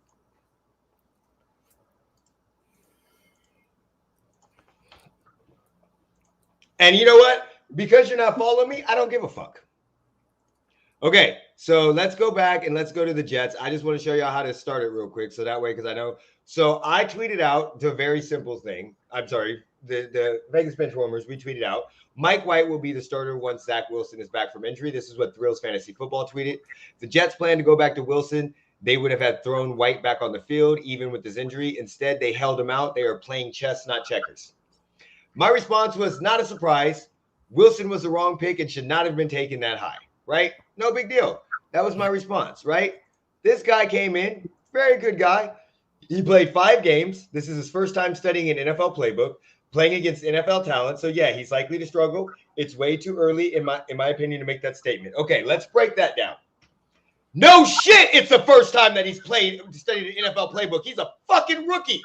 And you know what? Because you're not following me, I don't give a fuck. Okay, so let's go back and let's go to the Jets. I just want to show you how to start it real quick. So that way, because I know. So I tweeted out the very simple thing. I'm sorry. The Vegas Benchwarmers, we tweeted out, Mike White will be the starter once Zach Wilson is back from injury. This is what Thrills Fantasy Football tweeted. The Jets plan to go back to Wilson. They would have had thrown White back on the field, even with his injury. Instead, they held him out. They are playing chess, not checkers. My response was not a surprise. Wilson was the wrong pick and should not have been taken that high, right? No big deal. That was my response, right? This guy came in, very good guy. He played 5 games. This is his first time studying an NFL playbook, playing against NFL talent. So yeah, he's likely to struggle. It's way too early, in my opinion, to make that statement. Okay, let's break that down. No shit, it's the first time that he's studied an NFL playbook. He's a fucking rookie.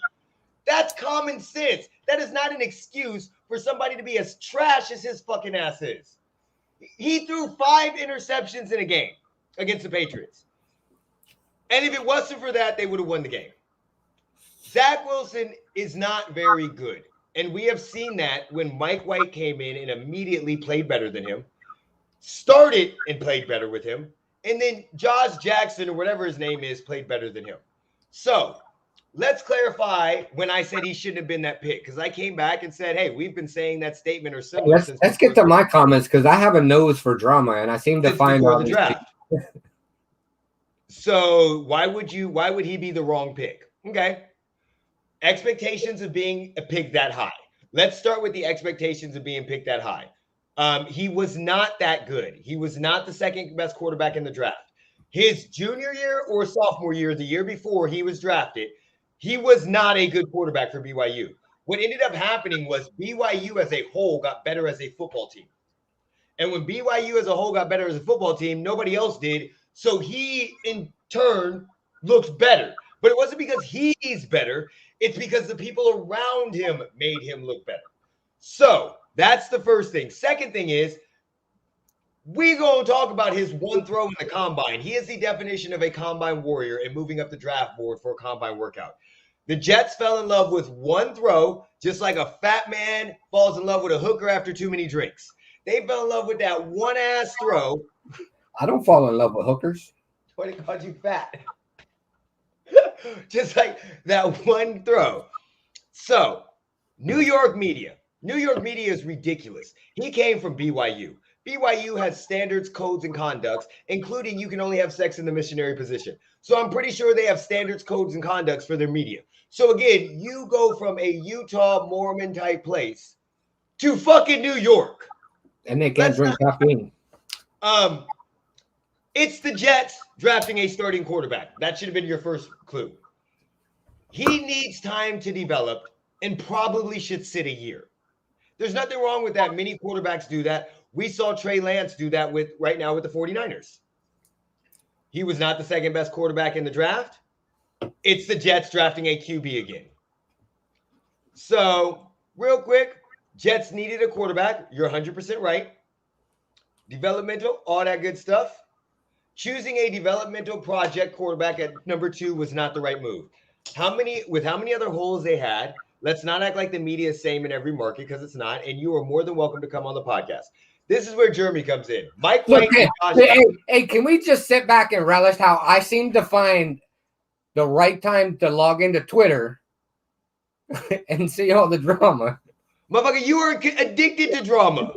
That's common sense. That is not an excuse for somebody to be as trash as his fucking ass is. He threw 5 interceptions in a game against the Patriots. And if it wasn't for that, they would have won the game. Zach Wilson is not very good. And we have seen that when Mike White came in and immediately played better than him, started and played better with him, And then Josh Jackson, or whatever his name is, played better than him. So let's clarify when I said he shouldn't have been that pick, because I came back and said, hey, we've been saying that statement or similar since let's get to my comments, because I have a nose for drama, and I seem to find before the draft. So why would he be the wrong pick? Okay. Expectations of being a pick that high. Let's start with the expectations of being picked that high. He was not that good. He was not the second best quarterback in the draft. His junior year or sophomore year, the year before he was drafted, he was not a good quarterback for BYU. What ended up happening was BYU as a whole got better as a football team. And when BYU as a whole got better as a football team, nobody else did. So he, in turn, looks better. But it wasn't because he's better. It's because the people around him made him look better. So that's the first thing. Second thing is, we're going to talk about his one throw in the combine. He is the definition of a combine warrior and moving up the draft board for a combine workout. The Jets fell in love with one throw, just like a fat man falls in love with a hooker after too many drinks. They fell in love with that one-ass throw. I don't fall in love with hookers. What, he called you fat? Just like that one throw. So, New York media is ridiculous. He came from BYU. BYU has standards, codes, and conducts, including you can only have sex in the missionary position. So I'm pretty sure they have standards, codes, and conducts for their media. So again, you go from a Utah Mormon type place to fucking New York. And they can't drink caffeine. It's the Jets drafting a starting quarterback. That should have been your first clue. He needs time to develop and probably should sit a year. There's nothing wrong with that. Many quarterbacks do that. We saw Trey Lance do that right now with the 49ers. He was not the second best quarterback in the draft. It's the Jets drafting a QB again. So, real quick, Jets needed a quarterback. You're 100% right. Developmental, all that good stuff. Choosing a developmental project quarterback at number 2 was not the right move. With how many other holes they had, let's not act like the media is same in every market, because it's not, and you are more than welcome to come on the podcast. This is where Jeremy comes in. Mike White. Hey, can we just sit back and relish how I seem to find the right time to log into Twitter and see all the drama? Motherfucker, you are addicted to drama.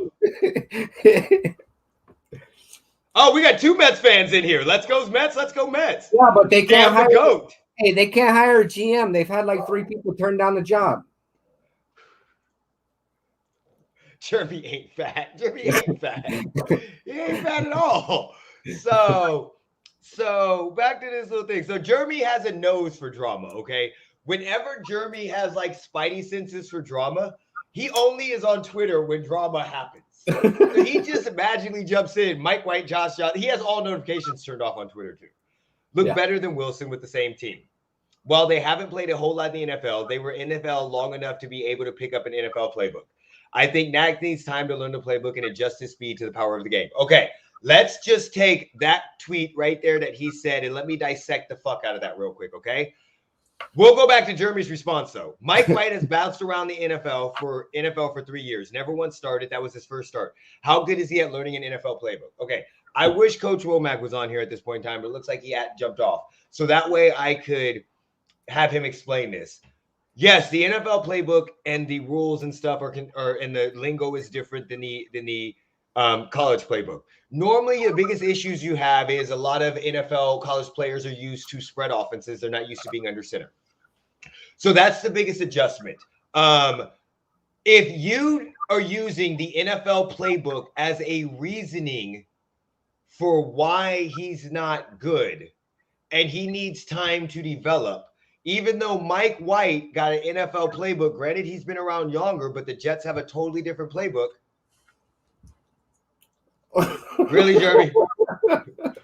Oh, we got 2 Mets fans in here. Let's go Mets. Let's go Mets. Yeah, but they can't hire the GOAT. Hey, they can't hire a GM. They've had like 3 people turn down the job. Jeremy ain't fat. Jeremy ain't fat. He ain't fat at all. So back to this little thing. So Jeremy has a nose for drama, okay? Whenever Jeremy has like spidey senses for drama, he only is on Twitter when drama happens. So he just magically jumps in. Mike White, Josh Johnson. He has all notifications turned off on Twitter too. Look better than Wilson with the same team. While they haven't played a whole lot in the NFL, they were NFL long enough to be able to pick up an NFL playbook. I think Nag needs time to learn the playbook and adjust his speed to the power of the game. Okay, let's just take that tweet right there that he said and let me dissect the fuck out of that real quick, okay? We'll go back to Jeremy's response, though. Mike White has bounced around the NFL for 3 years. Never once started. That was his first start. How good is he at learning an NFL playbook? Okay, I wish Coach Womack was on here at this point in time, but it looks like he had jumped off. So that way I could have him explain this. Yes, the NFL playbook and the rules and stuff and the lingo is different than the college playbook. Normally, the biggest issues you have is a lot of NFL college players are used to spread offenses. They're not used to being under center. So that's the biggest adjustment. If you are using the NFL playbook as a reasoning for why he's not good and he needs time to develop, even though Mike White got an NFL playbook, granted he's been around younger, but the Jets have a totally different playbook. Really, Jeremy?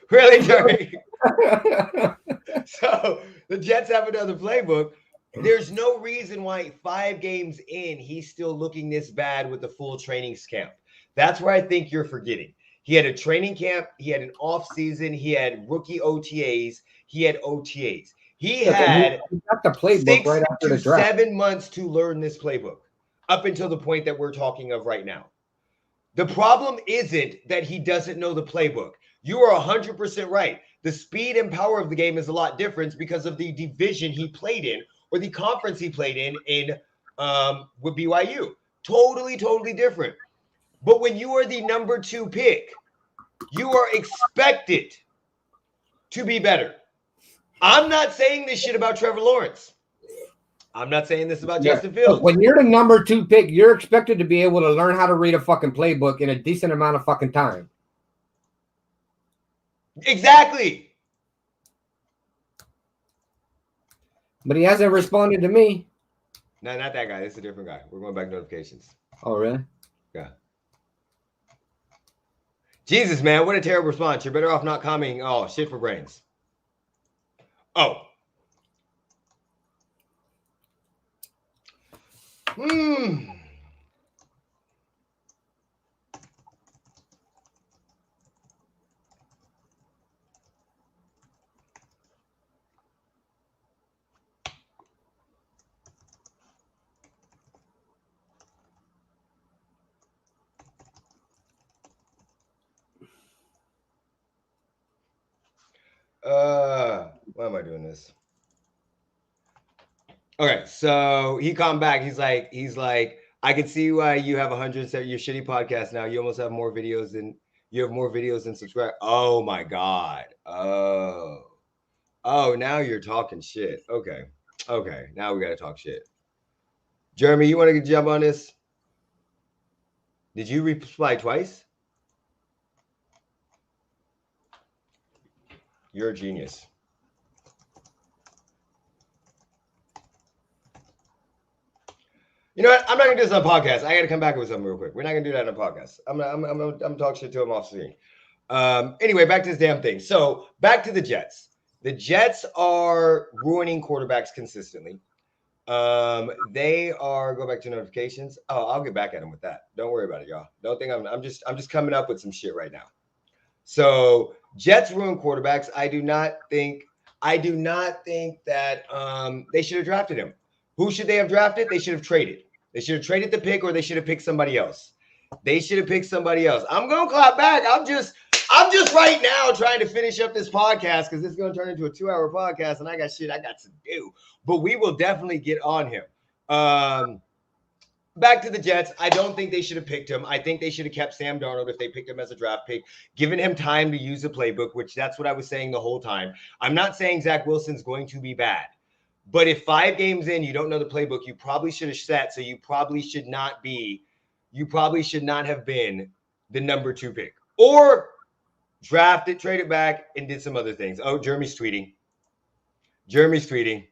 Really, Jeremy? So the Jets have another playbook. There's no reason why 5 games in, he's still looking this bad with the full training camp. That's where I think you're forgetting. He had a training camp. He had an off season. He had rookie OTAs. He had OTAs. He had got the playbook 6 right after to the draft. 7 months to learn this playbook up until the point that we're talking of right now. The problem isn't that he doesn't know the playbook. You are 100% right. The speed and power of the game is a lot different because of the division he played in or the conference he played in with BYU. Totally different. But when you are the number 2 pick, you are expected to be better. I'm not saying this shit about Trevor Lawrence. I'm not saying this about Justin Fields. When you're the number 2 pick, you're expected to be able to learn how to read a fucking playbook in a decent amount of fucking time. Exactly. But he hasn't responded to me. No, not that guy. This is a different guy. We're going back to notifications. Oh, really? Yeah. Jesus, man, what a terrible response. You're better off not commenting. Oh, shit for brains. Oh. Why am I doing this? Okay, so he come back. He's like, I can see why you have 170 your shitty podcast now. You almost have more videos than subscribe. Oh my god. Oh, now you're talking shit. Okay. Now we gotta talk shit. Jeremy, you want to jump on this? Did you reply twice? You're a genius. You know what? I'm not gonna do this on a podcast. I gotta come back with something real quick. We're not gonna do that on a podcast. I'm gonna talk shit to him off screen. Anyway, back to this damn thing. So back to the Jets. The Jets are ruining quarterbacks consistently. They are go back to notifications. Oh, I'll get back at them with that. Don't worry about it, y'all. Don't think I'm just coming up with some shit right now. So Jets ruin quarterbacks. I do not think that they should have drafted him. Who should they have drafted? They should have traded. They should have traded the pick, or they should have picked somebody else. They should have picked somebody else. I'm gonna clap back. I'm just right now trying to finish up this podcast because it's gonna turn into a 2-hour podcast, and I got shit I got to do. But we will definitely get on him. Back to the Jets. I don't think they should have picked him. I think they should have kept Sam Darnold if they picked him as a draft pick, given him time to use the playbook, which that's what I was saying the whole time. I'm not saying Zach Wilson's going to be bad. But if 5 games in, you don't know the playbook, you probably should have set. So you probably should not have been the number 2 pick, or draft it, trade it back, and did some other things. Oh, Jeremy's tweeting. Jeremy's tweeting.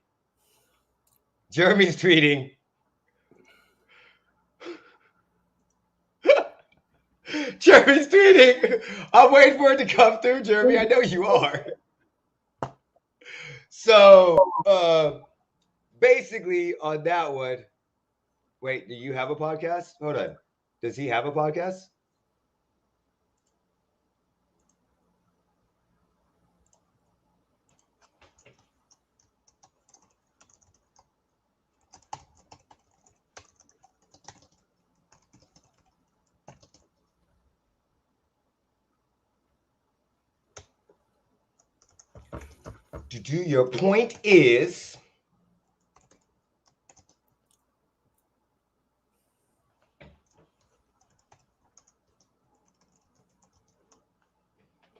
I'm waiting for it to come through, Jeremy. I know you are. So basically on that one, wait, do you have a podcast? Hold on. Does he have a podcast? Your point is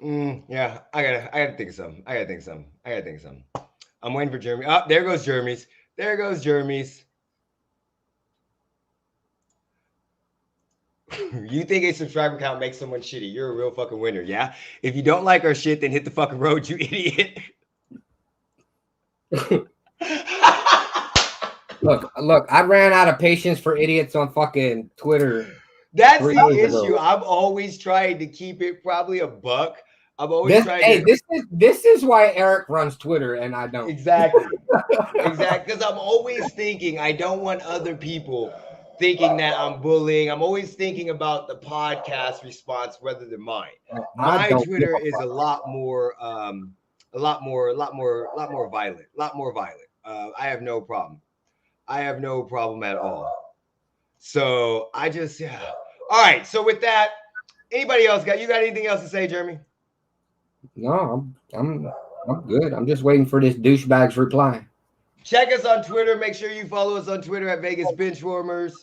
yeah, I gotta think of something. I'm waiting for Jeremy. Oh, there goes Jeremy's. You think a subscriber count makes someone shitty? You're a real fucking winner, yeah? If you don't like our shit, then hit the fucking road, you idiot. Look, I ran out of patience for idiots on fucking Twitter. That's the issue. I'm always trying to keep it probably a buck. I'm always trying to. This is why Eric runs Twitter and I don't. Exactly. Because I'm always thinking I don't want other people thinking that I'm bullying. I'm always thinking about the podcast response rather than mine. My Twitter is a lot more violent. I have no problem. At all. So I just, yeah. All right. So with that, anybody else you got anything else to say, Jeremy? No, I'm good. I'm just waiting for this douchebag's reply. Check us on Twitter. Make sure you follow us on Twitter at Vegas Benchwarmers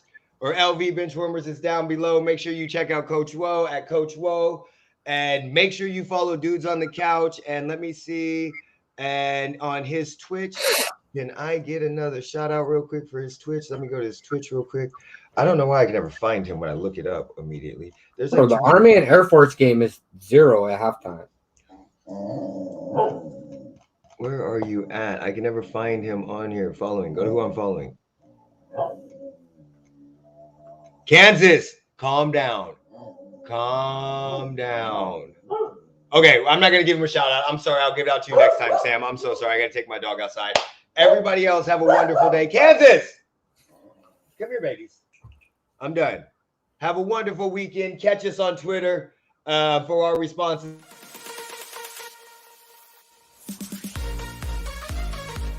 or LV Benchwarmers. It's down below. Make sure you check out Coach Woe at Coach Woe. And make sure you follow Dudes on the Couch. And let me see. And on his Twitch, can I get another shout out real quick for his Twitch? Let me go to his Twitch real quick. I don't know why I can never find him when I look it up immediately. There's Bro, the Army and Air Force game is 0 at halftime. Where are you at? I can never find him on here following. Go to who I'm following. Kansas, calm down. Calm down. Okay, I'm not going to give him a shout out. I'm sorry. I'll give it out to you next time, Sam. I'm so sorry. I got to take my dog outside. Everybody else, have a wonderful day. Kansas, come here, babies. I'm done. Have a wonderful weekend. Catch us on Twitter for our responses.